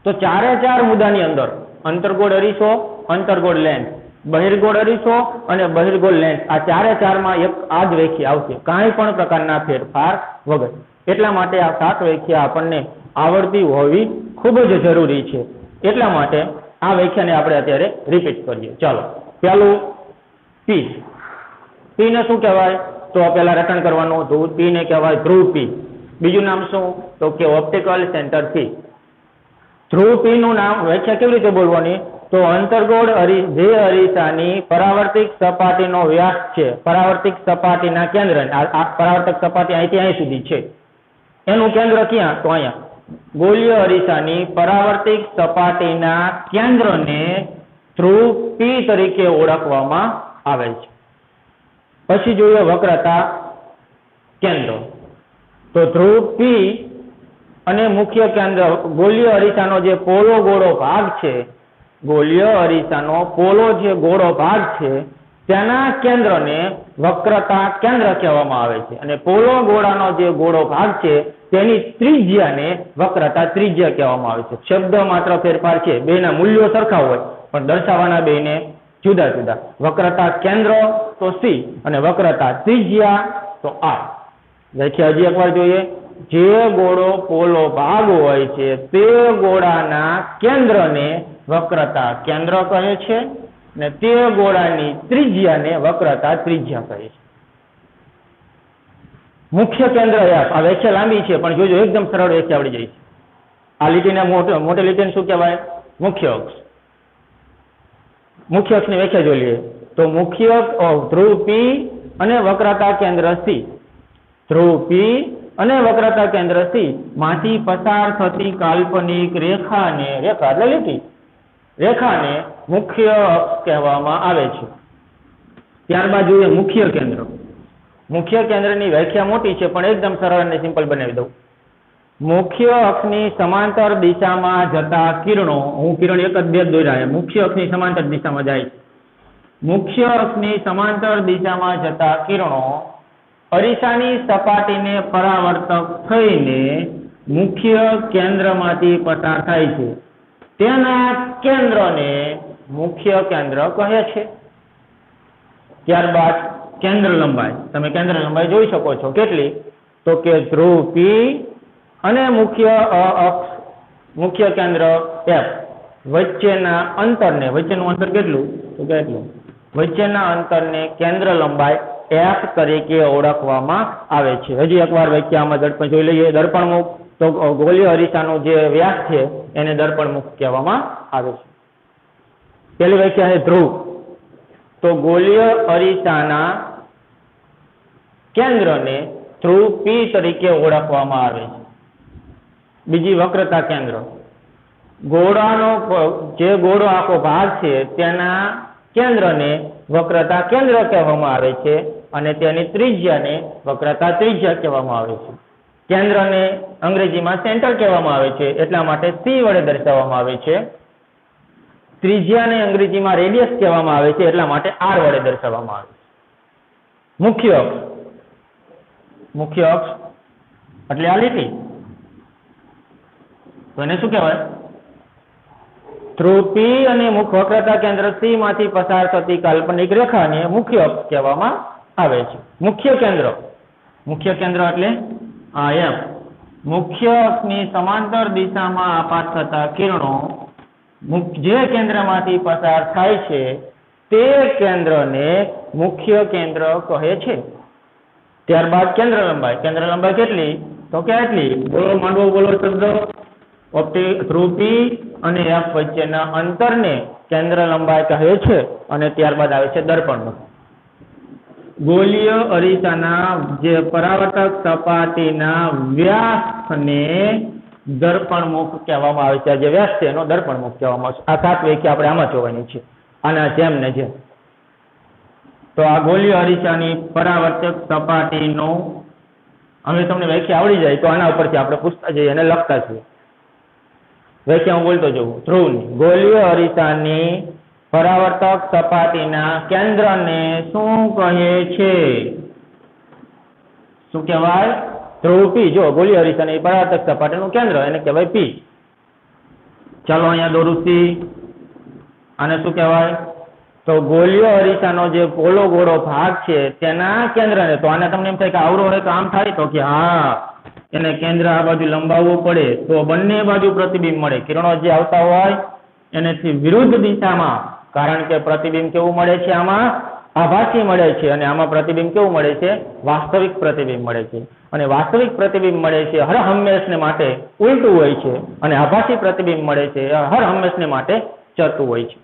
તો ચારે ચાર મુદ્દાની અંદર અંતર્ગોળ અરીસો, અંતર્ગોળ લેન્સ, બહિર્ગોળ અરીસો અને બહિર્ગોળ લેન્સ, આ ચારે ચારમાં એક આ જ વ્યાખ્યા આવશે, કાંઈ પણ પ્રકારના ફેરફાર વગર. એટલા માટે આ સાત વ્યાખ્યા આપણને આવડતી હોવી ખૂબ જ જરૂરી છે. એટલા માટે આ વ્યાખ્યાને આપણે અત્યારે રિપીટ કરીએ. ચાલો, પહેલું પી. પી ને શું કહેવાય? તો પહેલા રટણ કરવાનું. ધ્રુવ પી ને કહેવાય ધ્રુવ પી. બીજું નામ શું? તો કે ઓપ્ટિકલ સેન્ટર પી. ધ્રુવ પી નું નામ વ્યાખ્યા કેવી રીતે બોલવાની? તો અંતર્ગોળ જે અરીસાની પરાવર્તિક સપાટીનો વ્યાસ છે, પરાવર્તિક સપાટીના કેન્દ્ર, આ પરાવર્તક સપાટી અહીંથી અહીં સુધી છે, એનું કેન્દ્ર ક્યાં? તો અહીંયા. ગોળીય અરીસાની પરાવર્તિક સપાટીના કેન્દ્રને ધ્રુવ પી તરીકે ઓળખવામાં આવે છે. પછી જોઈએ વક્રતા કેન્દ્ર. તો ધ્રુવ પી અને મુખ્ય કેન્દ્ર, ગોળીય અરીસાનો જે પોલો ગોળો ભાગ છે, ગોળીય અરીસાનો પોલો જે ગોળો ભાગ છે તેના કેન્દ્રને વક્રતા કેન્દ્ર કહેવામાં આવે છે અને પોલો ગોળાનો જે ગોળો ભાગ છે તેની ત્રિજ્યાને વક્રતા ત્રિજ્યા કહેવામાં આવે છે. શબ્દ માત્ર ફેરફાર છે, બેના મૂલ્યો સરખા હોય પણ દર્શાવવાના બેને જુદા જુદા. વક્રતા કેન્દ્ર તો સી અને વક્રતા ત્રિજ્યા તો આર. વ્યાખ્યા હજી એકવાર જોઈએ. જે ગોળો પોલો ભાગ હોય છે તે ગોળાના કેન્દ્રને વક્રતા કેન્દ્ર કહે છે ને તે ગોળાની ત્રિજ્યાને વક્રતા ત્રિજ્યા કહે છે. મુખ્ય કેન્દ્ર એફ. આ વ્યાખ્યા લાંબી છે પણ જોજો એકદમ સરળ વ્યાખ્યા આવડી જાય છે. આ લીટીને મોટી લીટીને શું કહેવાય? મુખ્ય અક્ષ. મુખ્ય અક્ષની વ્યાખ્યા જોઈ લઈએ તો મુખ્ય ધ્રુવ પી અને વક્રતા કેન્દ્ર સી. ધ્રુવ પી અને વક્રતા કેન્દ્ર સી માંથી પસાર થતી કાલ્પનિક રેખાને મુખ્ય અક્ષ કહેવામાં આવે છે. ત્યારબાદ જોઈએ મુખ્ય કેન્દ્ર. મુખ્ય કેન્દ્રની વ્યાખ્યા મોટી છે પણ એકદમ સરળ અને સિમ્પલ બનાવી દઉં. મુખ્ય અક્ષની સમાંતર દિશામાં જતા કિરણો, હું કિરણ એક જ બે દોર્યા, મુખ્ય અક્ષની સમાંતર દિશામાં જાય છે. મુખ્ય અક્ષની સમાંતર દિશામાં જતા કિરણો અરીસાની સપાટીને પરાવર્તક થઈને મુખ્ય કેન્દ્રમાંથી પસાર થાય છે. તેના કેન્દ્રને મુખ્ય કેન્દ્ર કહે છે. ત્યારબાદ કેન્દ્ર લંબાઈ. તમે કેન્દ્ર લંબાઈ જોઈ શકો છો. કેટલી? તો કે ધ્રુવ પી અને મુખ્ય કેન્દ્ર એફ વચ્ચેના અંતરને, વચ્ચેનું અંતર કેટલું? તો કેટલું? વચ્ચેના અંતરને કેન્દ્ર લંબાઈ એફ તરીકે ઓળખવામાં આવે છે. હજી એકવાર વ્યાખ્યામાં દર્પણ જોઈ લઈએ. દર્પણ મુખ તો ગોળીય અરીસાનો જે વ્યાસ છે એને દર્પણ મુખ કહેવામાં આવે છે. પહેલી વ્યાખ્યા છે ધ્રુવ. તો ગોળીય અરીસાના કેન્દ્રને ધ્રુવ પી તરીકે ઓળખવામાં આવે છે. બીજી વક્રતા કેન્દ્ર. ગોળાનો જે ગોળો આખો ભાગ છે તેના કેન્દ્રને વક્રતા કેન્દ્ર કહેવામાં આવે છે અને તેની ત્રિજ્યાને વક્રતા ત્રિજ્યા કહેવામાં આવે છે. કેન્દ્રને અંગ્રેજીમાં સેન્ટર કહેવામાં આવે છે, એટલા માટે સી વડે દર્શાવવામાં આવે છે. ત્રિજ્યાને અંગ્રેજીમાં રેડિયસ કહેવામાં આવે છે, એટલા માટે આર વડે દર્શાવવામાં આવે છે. મુખ્ય અક્ષ એટલે આ લીટી, તો એને શું કહેવાય? ધ્રુવ પી અને વક્રતા કેન્દ્ર સી માંથી પસાર થતી કાલ્પનિક રેખાને મુખ્ય અક્ષ કહેવામાં આવે છે. મુખ્ય કેન્દ્ર એટલે આ એમ. મુખ્ય અક્ષની સમાંતર દિશામાં આપાત થતા કિરણો જે કેન્દ્રમાંથી પસાર થાય છે તે કેન્દ્રને મુખ્ય કેન્દ્ર કહે છે. ત્યારબાદ કેન્દ્ર લંબાઈ કેટલી? તો કે આટલી. બોલો માંડવો, બોલો શબ્દ. ધ્રુવ પી અને એફ વચ્ચેના અંતરને કેન્દ્ર લંબાઈ કહે છે. અને ત્યારબાદ આવે છે દર્પણમુખ. ગોળીય અરીસાના જે પરાવર્તક સપાટીના વ્યાસને દર્પણમુખ કહેવામાં આવે છે. જે વ્યાસ છે એનો દર્પણમુખ કહેવામાં આવે છે. આ 7 વ્યાખ્યા આપણે આમાં જોવાની છે, આના જેમ ને જેમ. તો આ ગોળીય અરીસાની પરાવર્તક સપાટીનો હવે તમને વ્યાખ્યા આવડી જાય તો આના ઉપરથી આપણે પૂછતા જઈએ અને લખતા છીએ. વ્યાખ્યા હું બોલતો જવું. ધ્રુવની ગોળીય અરીસાની પરાવર્તક સપાટીના કેન્દ્રને શું કહે છે? શું કહેવાય? ધ્રુવ પી. જો ગોળીય અરીસાની પરાવર્તક સપાટીનું કેન્દ્ર એને કહેવાય પી. ચાલો અહીંયા દોરું સી. આને શું કહેવાય? તો ગોળીય અરીસાનો જે ગોળો ભાગ છે તેના કેન્દ્રને, તો આને તમને એમ થાય કે આવરો હોય તો આમ થાય, તો કે હા, એને કેન્દ્ર આ બાજુ લંબાવવું પડે તો બંને બાજુ પ્રતિબિંબ મળે. કિરણો જે આવતા હોય એનાથી વિરુદ્ધ દિશામાં, કારણ કે પ્રતિબિંબ કેવું મળે છે? આમાં આભાસી મળે છે અને આમાં પ્રતિબિંબ કેવું મળે છે? વાસ્તવિક પ્રતિબિંબ મળે છે. અને વાસ્તવિક પ્રતિબિંબ મળે છે હર હંમેશને માટે ઉલટું હોય છે અને આભાસી પ્રતિબિંબ મળે છે હર હંમેશને માટે ચતું હોય છે.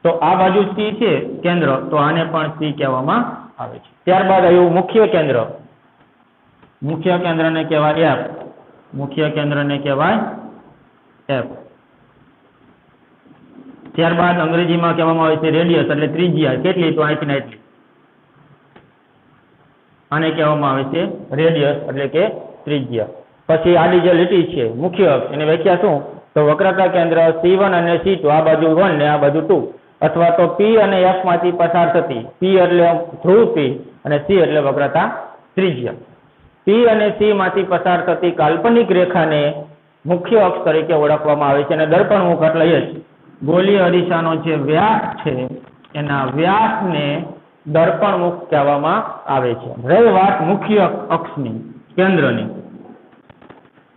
તો આ બાજુ સી છે કેન્દ્ર, તો આને પણ સી કહેવામાં આવે છે. ત્યારબાદ આવ્યું મુખ્ય કેન્દ્ર. મુખ્ય કેન્દ્રને કહેવાય એફ. ત્યારબાદ અંગ્રેજીમાં કહેવામાં આવે છે રેડિયસ, એટલે ત્રિજ્યા. કેટલી? તો અહીંથી એટલી. આને કહેવામાં આવે છે રેડિયસ, એટલે કે ત્રિજ્યા. પછી આડી જે લીટી છે મુખ્ય અક્ષ, એની વ્યાખ્યા શું? તો વક્રતા કેન્દ્ર C1 અને C2, આ બાજુ 1 ને આ બાજુ 2, અથવા તો P અને F માંથી પસાર થતી, P એટલે ધ્રુવ P અને C એટલે વક્રતા ત્રિજ્યા. P અને C માંથી પસાર થતી કાલ્પનિક રેખાને મુખ્ય અક્ષ તરીકે ઓળખવામાં આવે છે. અને દર્પણમુખ એટલે એ જ ગોળીય અરીસાનો જે વ્યાસ છે એના વ્યાસને દર્પણમુખ કહેવામાં આવે છે. રહી વાત મુખ્ય અક્ષની, કેન્દ્રની,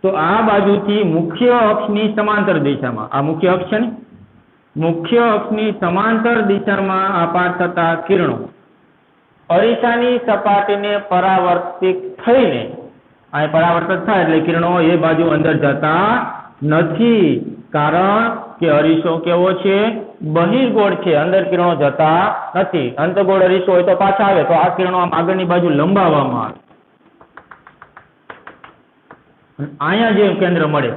તો આ બાજુથી મુખ્ય અક્ષની સમાંતર દિશામાં, આ મુખ્ય અક્ષ છે ને, મુખ્ય અક્ષની સમાંતર દિશામાં આપાત થતા કિરણો અરીસાની સપાટીને પરાવર્તિત થઈને, આ પરાવર્તિત થાય એટલે કિરણો એ બાજુ અંદર જતા નથી, કારણ કે અરીસો કેવો છે? બહિર્ગોળ છે, અંદર કિરણો જતા નથી. અંતર્ગોળ અરીસો હોય તો પાછા આવે, તો આ કિરણો આમ આગળની બાજુ લંબાવવામાં આવે. અહીંયા જે કેન્દ્ર મળે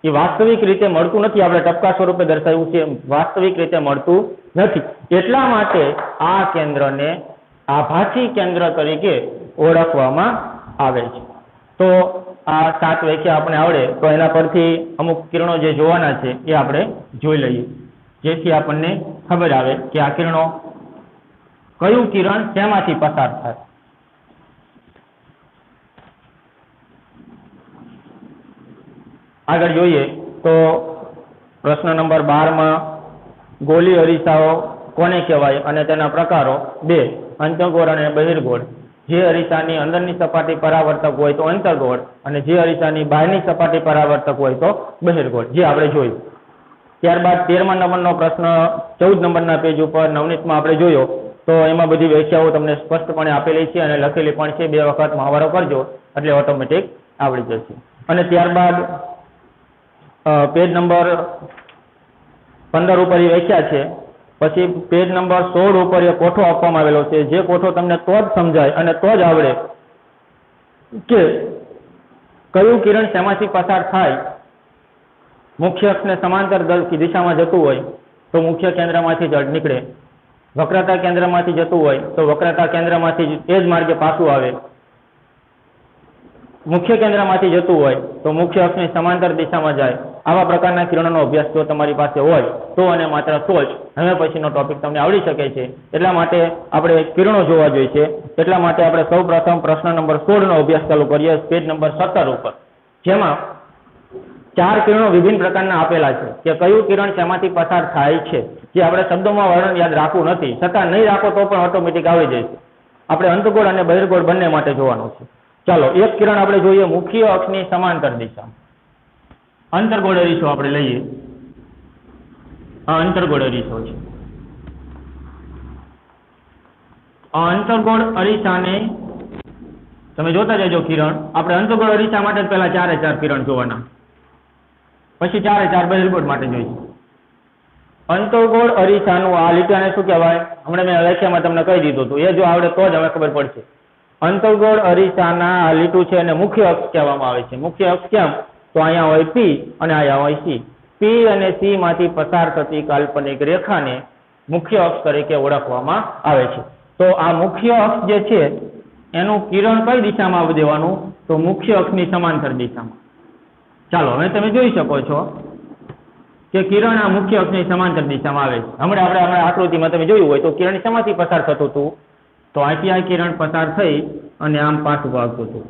એ વાસ્તવિક રીતે મળતું નથી. આપણે ટપકા સ્વરૂપે દર્શાવ્યું છે, વાસ્તવિક રીતે મળતું નથી. એટલા માટે આ કેન્દ્રને આભાસી કેન્દ્ર તરીકે ઓળખવામાં આવે છે. તો આ 7 વ્યાખ્યા આપણે આવડે તો એના પરથી અમુક કિરણો જે જોવાના છે એ આપણે જોઈ લઈએ, જેથી આપણને ખબર આવે કે આ કિરણો, કયું કિરણ શેમાંથી પસાર થાય. આગળ જોઈએ તો પ્રશ્ન નંબર 12માં ગોળી અરીસાઓ કોને કહેવાય અને તેના પ્રકારો 2, અંતર્ગોળ અને બહિર્ગોળ. જે અરીસાની અંદરની સપાટી પરાવર્તક હોય તો અંતર્ગોળ અને જે અરીસાની બહારની સપાટી પરાવર્તક હોય તો બહિર્ગોળ, જે આપણે જોયું. ત્યારબાદ 13મા નંબરનો પ્રશ્ન 14 નંબરના પેજ ઉપર 19માં આપણે જોયો, તો એમાં બધી વ્યાખ્યાઓ તમને સ્પષ્ટપણે આપેલી છે અને લખેલી પણ છે. 2 વખત મહાવારો કરજો એટલે ઓટોમેટિક આવડી જશે. અને ત્યારબાદ પેજ નંબર 15 ઉપર એ વ્યાખ્યા છે. પછી પેજ નંબર 16 ઉપર એ કોઠો આપવામાં આવેલો છે. જે કોઠો તમને તો જ સમજાય અને તો જ આવડે કે કયું કિરણ શેમાંથી પસાર થાય મુખ્ય અક્ષને સમાંતર દિશામાં જતું હોય તો મુખ્ય કેન્દ્રમાંથી જડ નીકળે. વક્રતા કેન્દ્રમાંથી જતું હોય તો વક્રતા કેન્દ્રમાંથી એ જ માર્ગે પાછું આવે. મુખ્ય કેન્દ્રમાંથી જતું હોય તો મુખ્ય અક્ષની સમાંતર દિશામાં જાય. આવા પ્રકારના કિરણોનો અભ્યાસ જો તમારી પાસે હોય તો અને માત્ર તો જ હવે પછીનો ટોપિક તમને આવડી શકે છે. એટલા માટે આપણે કિરણો જોવા જોઈએ છે. એટલા માટે આપણે સૌ પ્રથમ પ્રશ્ન નંબર 16 નો અભ્યાસ ચાલુ કરીએ પેજ નંબર 17 ઉપર, જેમાં 4 કિરણો વિભિન્ન પ્રકારના આપેલા છે કે કયું કિરણ શેમાંથી પસાર થાય છે. જે આપણે શબ્દોમાં વર્ણન યાદ રાખવું નથી, છતાં નહીં રાખો તો પણ ઓટોમેટિક આવી જાય છે. આપણે અંતગોળ અને બહિર્ગોળ બંને માટે જોવાનું છે. ચાલો એક કિરણ આપણે જોઈએ મુખ્ય અક્ષની સમાંતર દિશા. અંતર્ગોળ અરીસો આપણે લઈએ. આ અંતર્ગોળ અરીસો છે. આ અંતર્ગોળ અરીસાને તમે જોતા જજો કિરણ. આપણે અંતર્ગોળ અરીસા માટે પહેલા 4 કિરણ જોવાના, પછી 4 બહિર્ગોળ માટે જોઈશું. અંતર્ગોળ અરીસાનું આ લીટાને શું કહેવાય? હમણાં મેં વ્યાખ્યામાં તમને કહી દીધું હતું. એ જો આવડે તો જ હવે ખબર પડશે. અંતર્ગોળ અરીસાના આ લીટું છે એને મુખ્ય અક્ષ કહેવામાં આવે છે. મુખ્ય અક્ષ કેમ? તો અહીંયા હોય P અને અહીંયા હોય C. P અને C માંથી પસાર થતી કાલ્પનિક રેખાને મુખ્ય અક્ષ તરીકે ઓળખવામાં આવે છે. તો આ મુખ્ય અક્ષ જે છે એનું કિરણ કઈ દિશામાં આવી દેવાનું? તો મુખ્ય અક્ષની સમાંતર દિશામાં. ચાલો હવે તમે જોઈ શકો છો કે કિરણ આ મુખ્ય અક્ષની સમાંતર દિશામાં આવે છે. હમણાં આકૃતિમાં તમે જોયું હોય તો કિરણ શેમાંથી પસાર થતું હતું? તો અહીંથી આ કિરણ પસાર થઈ અને આમ પાછું ભાગતું હતું.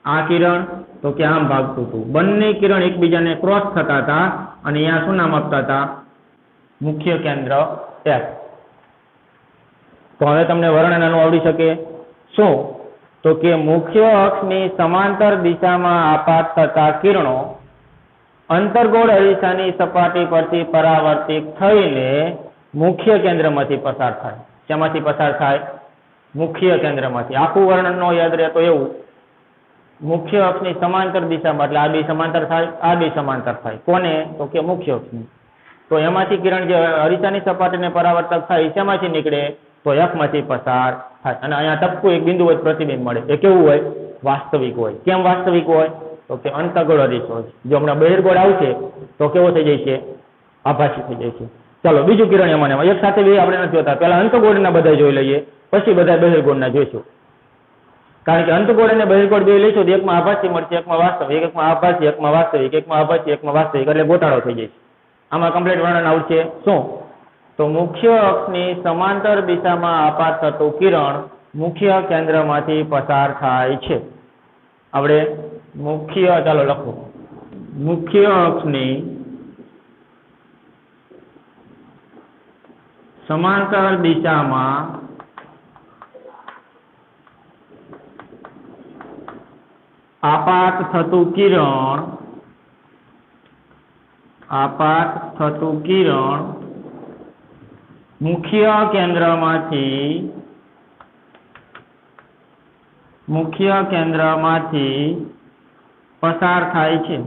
આ કિરણ તો કે આમ ભાગતું હતું. બંને કિરણ એકબીજાને ક્રોસ થતા હતા અને અહીંયા શું નામ આપતા હતા? મુખ્ય કેન્દ્ર F. તો હવે તમને વર્ણન આનું આવડી શકે. શું? તો કે મુખ્ય અક્ષની સમાંતર દિશામાં આપાત થતા કિરણો અંતર્ગોળ અરીસાની સપાટી પરથી પરાવર્તિત થઈને મુખ્ય કેન્દ્રમાંથી પસાર થાય. શેમાંથી પસાર થાય? મુખ્ય કેન્દ્રમાંથી. આખું વર્ણન નો યાદ રહે તો એવું, મુખ્ય અક્ષની સમાંતર દિશામાં, એટલે આ બે સમાંતર થાય, આ બે સમાંતર થાય. કોને? તો કે મુખ્ય અક્ષની. તો એમાંથી કિરણ જે અરીસાની સપાટીને પરાવર્તક થાય શેમાંથી નીકળે? તો F માંથી પસાર થાય. અને અહીંયા ટપકું એક બિંદુ વચ્ચે પ્રતિબિંબ મળે. એ કેવું હોય? વાસ્તવિક હોય. કેમ વાસ્તવિક હોય? તો કે અંતર્ગોળ અરીસો છે. જો હમણાં બહિર્ગોળ આવશે તો કેવો થઈ જાય છે? આભાસી થઈ જાય છે. ચાલો બીજું કિરણ એમાં એક સાથે બે આપણે નથી જોતા. પહેલા અંતર્ગોળના બધા જોઈ લઈએ, પછી બધા બહિર્ગોળના જોઈશું. કારણ કે અંતર્ગોળ અને બહિર્ગોળ બે લઈશું તો એકમાં આભાસી મળશે, એકમાં વાસ્તવિક, એકમાં આભાસી, એકમાં વાસ્તવિક, એકમાં આભાસી, એકમાં વાસ્તવિક, એટલે ગોટાળો થઈ જાય છે. આમાં કમ્પ્લીટ વર્ણન આવશે. શું? તો મુખ્ય અક્ષની સમાંતર દિશામાં આપાત થતું કિરણ મુખ્ય કેન્દ્રમાંથી પસાર થાય છે. આપણે મુખ્ય, ચાલો લખો, મુખ્ય અક્ષની સમાંતર દિશામાં આપાત થતું કિરણ મુખ્ય કેન્દ્રમાંથી પસાર થાય છે.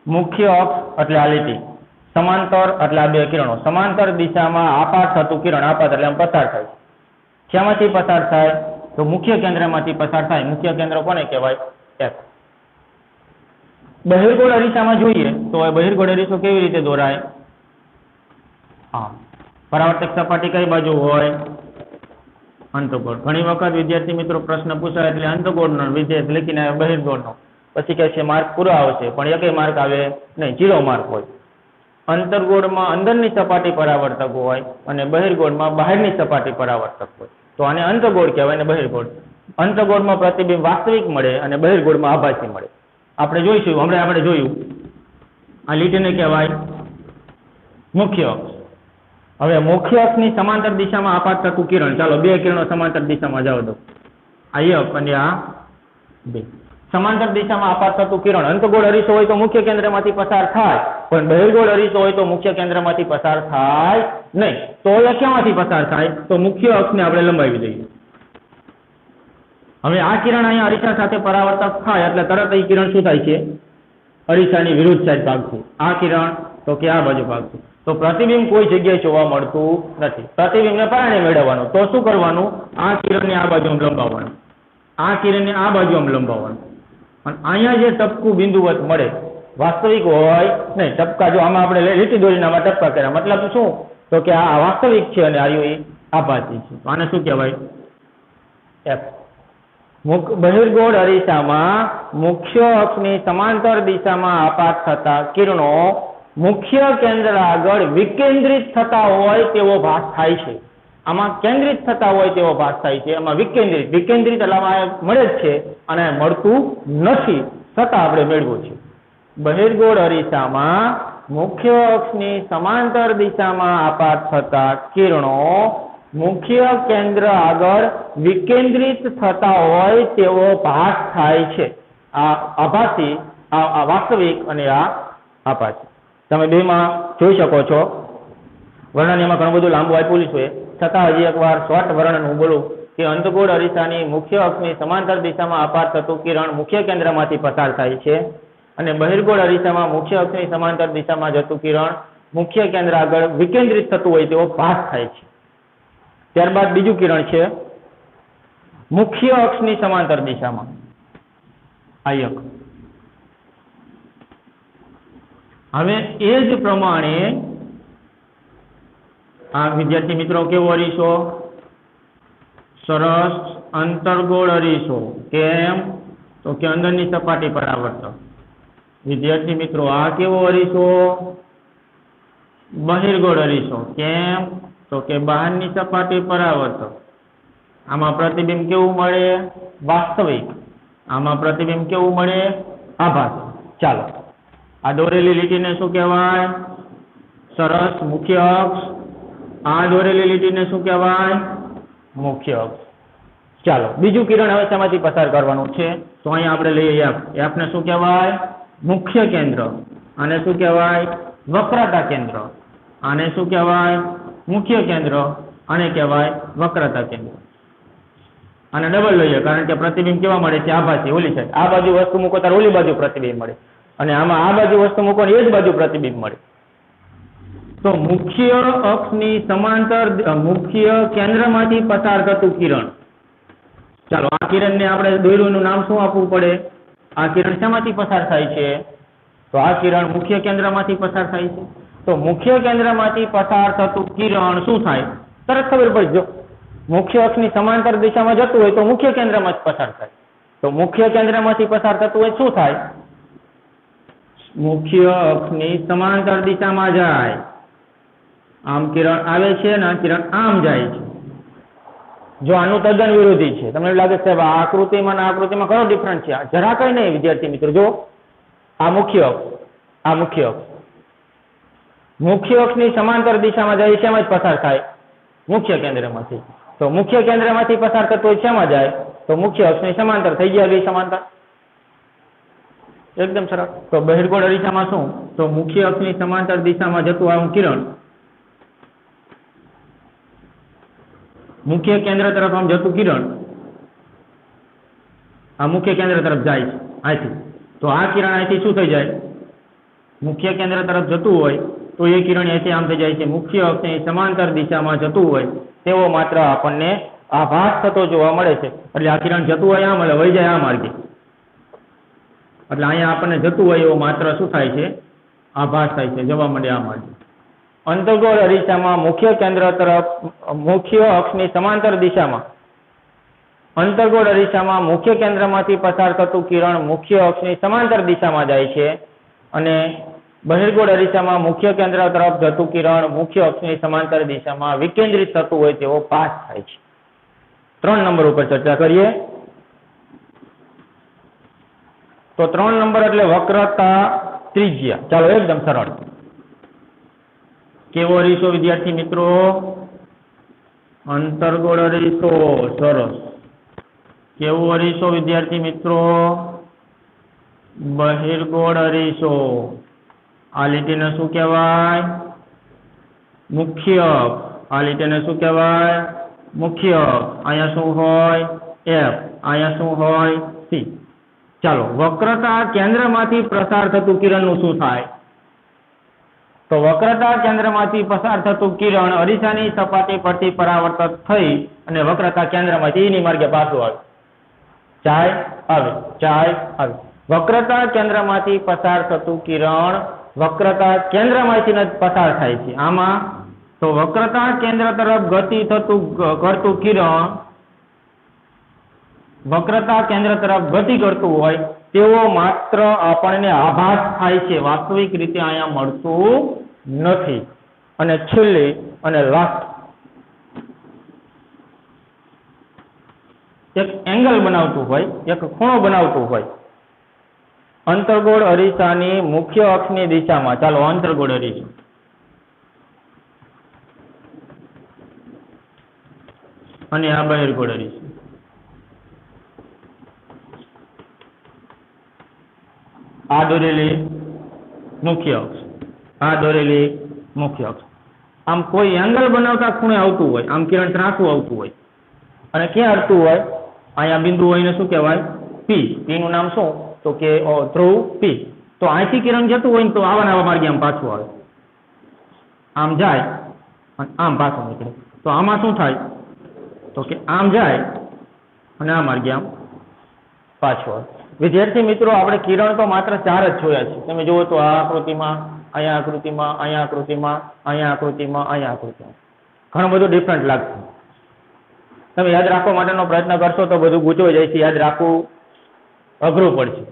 મુખ્ય અક્ષ એટલે આ લીટી, સમાંતર એટલે આ બે કિરણો. સમાંતર દિશામાં આપાત થતું કિરણ, આપાત એટલે આમ પસાર થાય. શેમાંથી પસાર થાય? તો મુખ્ય કેન્દ્રમાંથી પસાર થાય. મુખ્ય કેન્દ્ર કોને કહેવાય? F. બહિર્ગોળ અરીસામાં જોઈએ તો બહિર્ગોળ અરીસો કેવી રીતે દોરાય? હા, પરાવર્તક સપાટી કઈ બાજુ હોય? અંતર્ગોળ. ઘણી વખત વિદ્યાર્થી મિત્રો પ્રશ્ન પૂછાય એટલે અંતર્ગોળનો વિદ્યાર્થી લખીને આવે બહિર્ગોળનો, પછી કહે છે માર્ક પૂરો આવશે, પણ એકેય માર્ક આવે નહીં, 0 માર્ક હોય. અંતર્ગોળમાં અંદરની સપાટી પરાવર્તક હોય અને બહિર્ગોળમાં બહારની સપાટી પરાવર્તક હોય. તો આને અંતર્ગોળ કહેવાય ને બહિર્ગોળ. અંતર્ગોળમાં પ્રતિબિંબ વાસ્તવિક મળે અને બહિર્ગોળમાં આભાસી મળે. આપણે જોઈશું, હમણાં આપણે જોયું આ લીટીને કહેવાય મુખ્ય અક્ષ. હવે મુખ્ય અક્ષની સમાંતર દિશામાં આપાત થતું કિરણ, ચાલો બે કિરણો સમાંતર દિશામાં જાવ દો, આ F અને આ બે. સમાંતર દિશામાં આપાત થતું કિરણ અંતર્ગોળ અરીસો હોય તો મુખ્ય કેન્દ્રમાંથી પસાર થાય, પણ બહિર્ગોળ અરીસો હોય તો મુખ્ય કેન્દ્રમાંથી પસાર થાય નહીં. તો એ ક્યાંમાંથી પસાર થાય? તો મુખ્ય અક્ષને આપણે લંબાવી દઈએ. હવે આ કિરણ અહીંયા અરીસા સાથે પરાવર્તક થાય એટલે તરત એ કિરણ શું થાય છે? અરીસાની વિરુદ્ધ સાઈડ ભાગશે. આ કિરણ તો કે આ બાજુ ભાગશે. તો પ્રતિબિંબ કોઈ જગ્યાએ જોવા મળતું નથી. પ્રતિબિંબને પરાણે મેળવવાનું તો શું કરવાનું? આ કિરણને આ બાજુ લંબાવવાનું, આ કિરણને આ બાજુ લંબાવવાનું. અને અહીંયા જે ટપકું બિંદુવત મળે વાસ્તવિક હોય નહીં. ટપકા જો આમાં આપણે લીટી દોરીને આમાં ટપકા કર્યા, મતલબ શું? તો કે આ વાસ્તવિક છે અને આ આભાસી છે. આને શું કહેવાય? એફ. બહિર્ગોળ અરીસામાં મુખ્ય અક્ષની સમાંતર દિશામાં આપાત થતા કિરણો મુખ્ય કેન્દ્ર આગળ વિકેન્દ્રિત થતા હોય તેવો ભાસ થાય છે. આમાં કેન્દ્રિત થતા હોય તેવો ભાસ થાય છે, આમાં વિકેન્દ્રિત એટલે મળે જ છે અને મળતું નથી, છતાં આપણે મેળવ્યું છે. બહિર્ગોળ અરીસામાં મુખ્ય અક્ષની સમાંતર દિશામાં આપાત થતા કિરણો મુખ્ય કેન્દ્ર આગળ વિકેન્દ્રિત થતા હોય તેવો ભાસ થાય છે. આ આભાસી, આ વાસ્તવિક અને આ આભાસી. તમે બેમાં જોઈ શકો છો. વર્ણન એમાં ઘણું બધું લાંબુ આપેલું છે, છતાં હજી એકવાર શોર્ટ વર્ણન હું બોલું કે અંતગોળ અરીસાની મુખ્ય અક્ષની સમાંતર દિશામાં આપાત થતું કિરણ મુખ્ય કેન્દ્રમાંથી પસાર થાય છે અને બહિર્ગોળ અરીસામાં મુખ્ય અક્ષની સમાંતર દિશામાં જતું કિરણ મુખ્ય કેન્દ્ર આગળ વિકેન્દ્રિત થતું હોય તેવો ભાસ થાય છે. ત્યારબાદ બીજું કિરણ છે મુખ્ય અક્ષની સમાંતર દિશામાં, આયક. હવે એ જ પ્રમાણે આ વિદ્યાર્થી મિત્રો કેવો અરીસો? સરસ અંતર્ગોળ અરીસો. કેમ? તો કે અંદરની સપાટી પર આવર્તક. વિદ્યાર્થી મિત્રો આ કેવો અરીસો? બહિર્ગોળ અરીસો. કેમ? તો કે બહારની સપાટી પર આવર્તક. આમાં પ્રતિબિંબ કેવું મળે? વાસ્તવિક. આમાં પ્રતિબિંબ કેવું મળે? આભાસી. ચાલો, આ દોરેલી લીટીને શું કહેવાય? સરસ મુખ્ય અક્ષ. આ દોરેલી લીટીને શું કહેવાય? મુખ્ય અક્ષ. ચાલો, બીજું કિરણ હવે શેમાંથી પસાર કરવાનું છે? તો અહીંયા આપણે લઈએ એફ. એફ ને શું કહેવાય? મુખ્ય કેન્દ્ર. આને શું કહેવાય? વક્રતા કેન્દ્ર. આને શું કહેવાય? મુખ્ય કેન્દ્ર. આને કહેવાય વક્રતા કેન્દ્ર. આને ડબલ લઈએ કારણ કે પ્રતિબિંબ કેવા મળે છે? આભાસી. ઓલી સાઈડ આ બાજુ વસ્તુ મૂકો ત્યારે ઓલી બાજુ પ્રતિબિંબ મળે અને આમાં આ બાજુ વસ્તુ મૂકો ને એ જ બાજુ પ્રતિબિંબ મળે. તો મુખ્ય અક્ષની સમાંતર મુખ્ય કેન્દ્રમાંથી પસાર થતું કિરણ. ચાલો, આ કિરણને આપણે દોર્યુંનું નામ શું આપવું પડે? આ કિરણ શેમાંથી પસાર થાય છે? તો આ કિરણ મુખ્ય કેન્દ્રમાંથી પસાર થાય છે. તો મુખ્ય કેન્દ્રમાંથી પસાર થતું કિરણ શું થાય? તરત ખબર પડી. જો મુખ્ય અક્ષની સમાંતર દિશામાં જતું હોય તો મુખ્ય કેન્દ્રમાં જ પસાર થાય. તો મુખ્ય કેન્દ્રમાંથી પસાર થતું હોય શું થાય? મુખ્ય અક્ષની સમાંતર દિશામાં જાય. આમ કિરણ આવે છે અને આ કિરણ આમ જાય છે. જો આનું તદ્દન વિરોધી છે. તમને એવું લાગે સાહેબ આ આકૃતિમાં અને આકૃતિમાં ઘણો ડિફરન્સ છે? જરા કઈ નહીં વિદ્યાર્થી મિત્રો. જો આ મુખ્ય અક્ષ, આ મુખ્ય અક્ષ. મુખ્ય અક્ષની સમાંતર દિશામાં જાય શેમાં જ પસાર થાય? મુખ્ય કેન્દ્રમાંથી. તો મુખ્ય કેન્દ્રમાંથી પસાર થતો હોય શેમાં જાય? તો મુખ્ય અક્ષની સમાંતર. થઈ ગયા બે સમાંતર. એકદમ સરળ. તો બહિર્ગોળ અરીસામાં શું? તો મુખ્ય અક્ષની સમાંતર દિશામાં જતું આવું કિરણ મુખ્ય કેન્દ્ર તરફ આમ જતું કિરણ આ મુખ્ય કેન્દ્ર તરફ જાય છે અહીંથી. તો આ કિરણ અહીંથી શું થઈ જાય? મુખ્ય કેન્દ્ર તરફ જતું હોય તો એ કિરણ અહીંથી આમ થઈ જાય છે. મુખ્ય અક્ષની સમાંતર દિશામાં જતું હોય તેવો માત્ર આપણને આભાસ થતો જોવા મળે છે. એટલે આ કિરણ જતું હોય આમ એટલે વહી જાય આ માર્ગે. એટલે અહીંયા આપણને જતું હોય એવો માત્ર શું થાય છે? આભાસ થાય છે, જવા મળે આ માર્ગે. અંતર્ગોળ અરીસામાં મુખ્ય કેન્દ્ર તરફ મુખ્ય અક્ષની સમાંતર દિશામાં અંતર્ગોળ અરીસામાં મુખ્ય કેન્દ્રમાંથી પસાર થતું કિરણ મુખ્ય અક્ષની સમાંતર દિશામાં જાય છે અને બહિર્ગોળ અરીસામાં મુખ્ય કેન્દ્ર તરફ જતું કિરણ મુખ્ય અક્ષની સમાંતર દિશામાં વિકેન્દ્રિત થતું હોય તેવો ભાસ થાય છે. 3 નંબર ઉપર ચર્ચા કરીએ. તો 3 નંબર એટલે વક્રતા ત્રિજ્યા. ચાલો, એકદમ સરળ. કેવો અરીસો વિદ્યાર્થી મિત્રો? અંતર્ગોળ અરીસો. સરસ. કેવો અરીસો વિદ્યાર્થી મિત્રો? બહિર્ગોળ અરીસો. આ લીટીને શું કહેવાય? મુખ્ય અક્ષ. આ લીટીને શું કહેવાય? મુખ્ય અક્ષ. અહીંયા શું હોય? એફ. અહીંયા શું હોય? સી. ચાલો, વક્રતા કેન્દ્રમાંથી પસાર થતું કિરણનું શું થાય? તો વક્રતા કેન્દ્રમાંથી પસાર થતું કિરણ અરીસાની સપાટી પરથી પરાવર્તક થઈ અને વક્રતા કેન્દ્રમાંથી એની માર્ગે પાછું આવે. ચાય આવે, ચાય આવે. વક્રતા કેન્દ્રમાંથી પસાર થતું કિરણ વક્રતા કેન્દ્રમાંથી જ પસાર થાય છે. આમાં તો વક્રતા કેન્દ્ર તરફ ગતિ કરતું કિરણ વક્રતા કેન્દ્ર તરફ ગતિ કરતું હોય તેવો માત્ર આપણને આભાસ થાય છે, વાસ્તવિક રીતે અહીંયા મળતું નથી. અને છેલ્લે અને લાસ્ટ એક એંગલ બનાવતું હોય, એક ખૂણો બનાવતું હોય અંતર્ગોળ અરીસાની મુખ્ય અક્ષની દિશામાં. ચાલો અંતર્ગોળ અરીસો અને આ બહિર્ગોળ અરીસો. આ દોરેલી મુખ્ય અક્ષ, આ દોરેલી મુખ્ય અક્ષ. આમ કોઈ એંગલ બનાવતા ખૂણે આવતું હોય, આમ કિરણ ત્રાસું આવતું હોય અને ક્યાં અડતું હોય, અહીંયા બિંદુ હોય ને શું કહેવાય? પી. પી નું નામ શું? તો કે ધ્રુવ પી. તો અહીંથી કિરણ જતું હોય ને તો આવા નવા માર્ગે આમ પાછું આવે, આમ જાય અને આમ પાછું નીકળે. તો આમાં શું થાય? તો કે આમ જાય અને આ માર્ગે આમ પાછું આવે. વિદ્યાર્થી મિત્રો, આપણે કિરણ તો માત્ર 4 જ જોયા છે. તમે જુઓ તો આ આકૃતિમાં, અહીંયા આકૃતિમાં, અહીંયા આકૃતિમાં, અહીંયા આકૃતિમાં, અહીંયા આકૃતિમાં ઘણું બધું ડિફરન્ટ લાગશે. તમે યાદ રાખવા માટેનો પ્રયત્ન કરશો તો બધું ગૂંચવાઈ જાય છે, યાદ રાખવું અઘરું પડશે.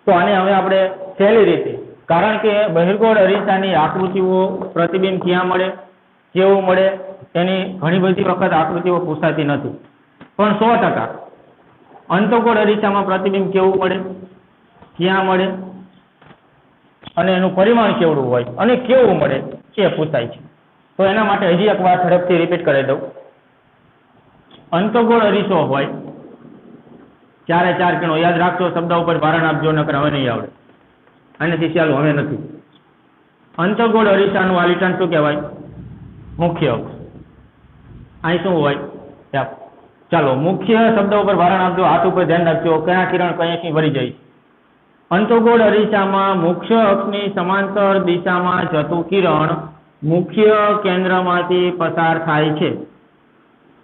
તો આને હવે આપણે સહેલી રીતે, કારણ કે બહિર્ગોળ અરીસાની આકૃતિઓ પ્રતિબિંબ ક્યાં મળે, કેવું મળે, એની ઘણી બધી વખત આકૃતિઓ પૂછાતી નથી. પણ 100% અંતર્ગોળ અરીસામાં પ્રતિબિંબ કેવું મળે, ક્યાં મળે અને એનું પરિમાણ કેવડું હોય અને કેવું મળે એ પૂછાય છે. તો એના માટે હજી એક વાર ઝડપથી રિપીટ કરી દઉં. અંતર્ગોળ અરીસો હોય, 4 કિરણો યાદ રાખજો, શબ્દ ઉપર ભારણ આપજો, નકર હવે નહીં આવડે. આનાથી ચાલુ હવે નથી. અંતર્ગોળ અરીસાનું આ લીટન શું કહેવાય? મુખ્ય અક્ષ. અહીં શું હોય? ચાલો મુખ્ય શબ્દ ઉપર ભારણ આપજો, હાથ ઉપર ધ્યાન રાખજો, કયા કિરણ કયાથી વળી જાય. અંતર્ગોળ અરીસામાં મુખ્ય અક્ષની સમાંતર દિશામાં જતું કિરણ મુખ્ય કેન્દ્રમાંથી પસાર થાય છે.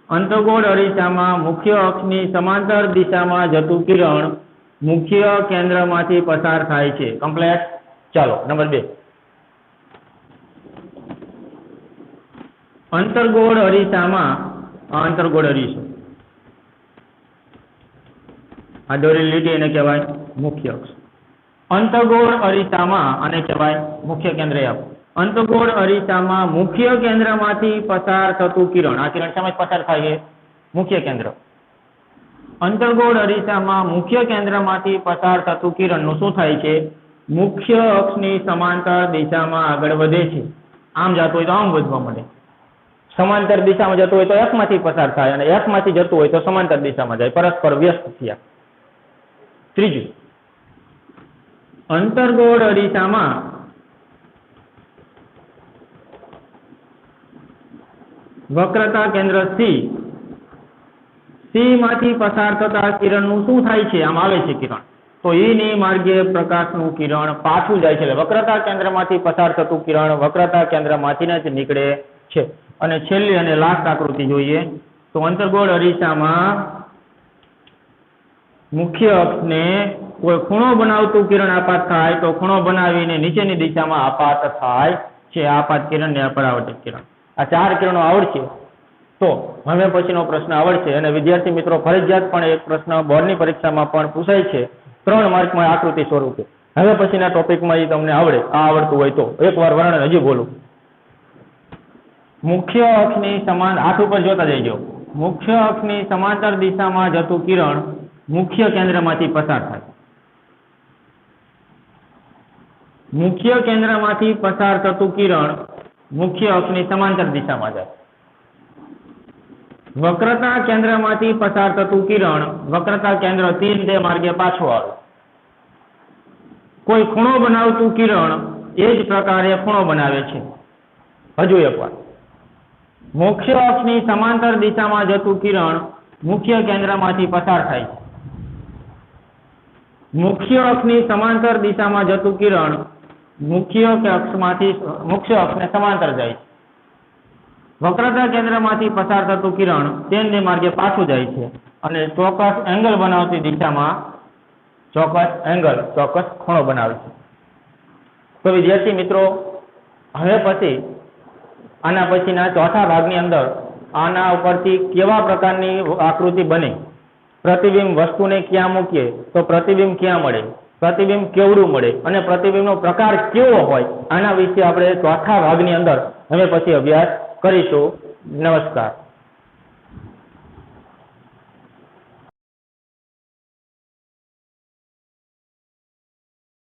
અંતર્ગોળ અરીસામાં મુખ્ય અક્ષની સમાંતર દિશામાં જતું કિરણ મુખ્ય કેન્દ્રમાંથી પસાર થાય છે. કમ્પ્લીટ. ચાલો નંબર 2. અંતર્ગોળ અરીસામાં, અંતર્ગોળ અરીસો, આ દોરેલી લીટી એને કહેવાય મુખ્ય અક્ષ. અંતર્ગોળ અરીસામાં આને કહેવાય મુખ્ય કેન્દ્ર. અંતર્ગોળ અરીસામાં મુખ્ય કેન્દ્રમાંથી પસાર થતું કિરણ, આ કિરણ શેમાં પસાર થાય છે? મુખ્ય કેન્દ્ર. અંતર્ગોળ અરીસામાં મુખ્ય કેન્દ્રમાંથી પસાર થતું કિરણનું શું થાય છે? મુખ્ય અક્ષની સમાંતર દિશામાં આગળ વધે છે. આમ જતું હોય તો આમ વધવા માંડે, સમાંતર દિશામાં જતું હોય તો F માંથી પસાર થાય અને F માંથી જતું હોય તો સમાંતર દિશામાં જાય, પરસ્પર વ્યસ્ત થયા. 3, અંતર્ગોળ અરીસામાં વક્રતા કેન્દ્ર C માંથી પસાર થતા કિરણનું શું થાય છે? આમ આવે છે કિરણ, તો એની માર્ગે પ્રકાશનું કિરણ પાછું જાય છે. એટલે વક્રતા કેન્દ્રમાંથી પસાર થતું કિરણ વક્રતા કેન્દ્રમાંથી જ નીકળે છે. અને છેલ્લી અને લાસ્ટ આકૃતિ જોઈએ તો અંતર્ગોળ અરીસામાં મુખ્ય અક્ષને કોઈ ખૂણો બનાવતું કિરણ આપાત થાય તો ખૂણો બનાવીને નીચેની દિશામાં આપાત થાય છે. આપાત કિરણ ને અપરાવર્તિત કિરણ, આ 4 કિરણો આવડશે તો હવે પછીનો પ્રશ્ન આવડશે. અને વિદ્યાર્થી મિત્રો, ફરજિયાત પણ એક પ્રશ્ન બોર્ડની પરીક્ષામાં પણ પૂછાય છે 3 માર્કમાં આકૃતિ સ્વરૂપે. હવે પછીના ટોપિકમાં એ તમને આવડે, આ આવડતું હોય તો. એકવાર વર્ણન હજી બોલું. મુખ્ય અક્ષની સમાન, હાથ ઉપર જોતા જઈજો, મુખ્ય અક્ષની સમાંતર દિશામાં જતું કિરણ મુખ્ય કેન્દ્રમાંથી પસાર થાય. મુખ્ય કેન્દ્રમાંથી પસાર થતું કિરણ મુખ્ય અક્ષની સમાંતર દિશામાં જાય. વક્રતા કેન્દ્રમાંથી પસાર થતું કિરણ વક્રતા કેન્દ્રથી તે માર્ગે પાછું આવે. કોઈ ખૂણો બનાવતું કિરણ એ જ પ્રકારે ખૂણો બનાવે છે. હજુ એકવાર, મુખ્ય અક્ષની સમાંતર દિશામાં જતું કિરણ મુખ્ય કેન્દ્રમાંથી પસાર થાય છે. મુખ્ય અક્ષની સમાંતર દિશામાં જતું કિરણ મુખ્ય અક્ષને સમાંતર જાય છે. વક્રતા કેન્દ્રમાંથી પસાર થતું કિરણ તેને માર્ગે પાછું જાય છે અને ચોક્કસ એંગલ બનાવતી દિશામાં ચોક્કસ એંગલ, ચોક્કસ ખૂણો બનાવે છે. તો વિદ્યાર્થી મિત્રો, હવે પછી આના પછીના ચોથા ભાગની અંદર આના ઉપરથી કેવા પ્રકારની આકૃતિ બને, પ્રતિબિંબ વસ્તુને ક્યાં મૂકીએ તો પ્રતિબિંબ ક્યાં મળે, પ્રતિબિંબ કેવડું મળે અને પ્રતિબિંબનો પ્રકાર કેવો હોય, આના વિશે આપણે ચોથા ભાગની અંદર હવે પછી અભ્યાસ કરીશું. નમસ્કાર.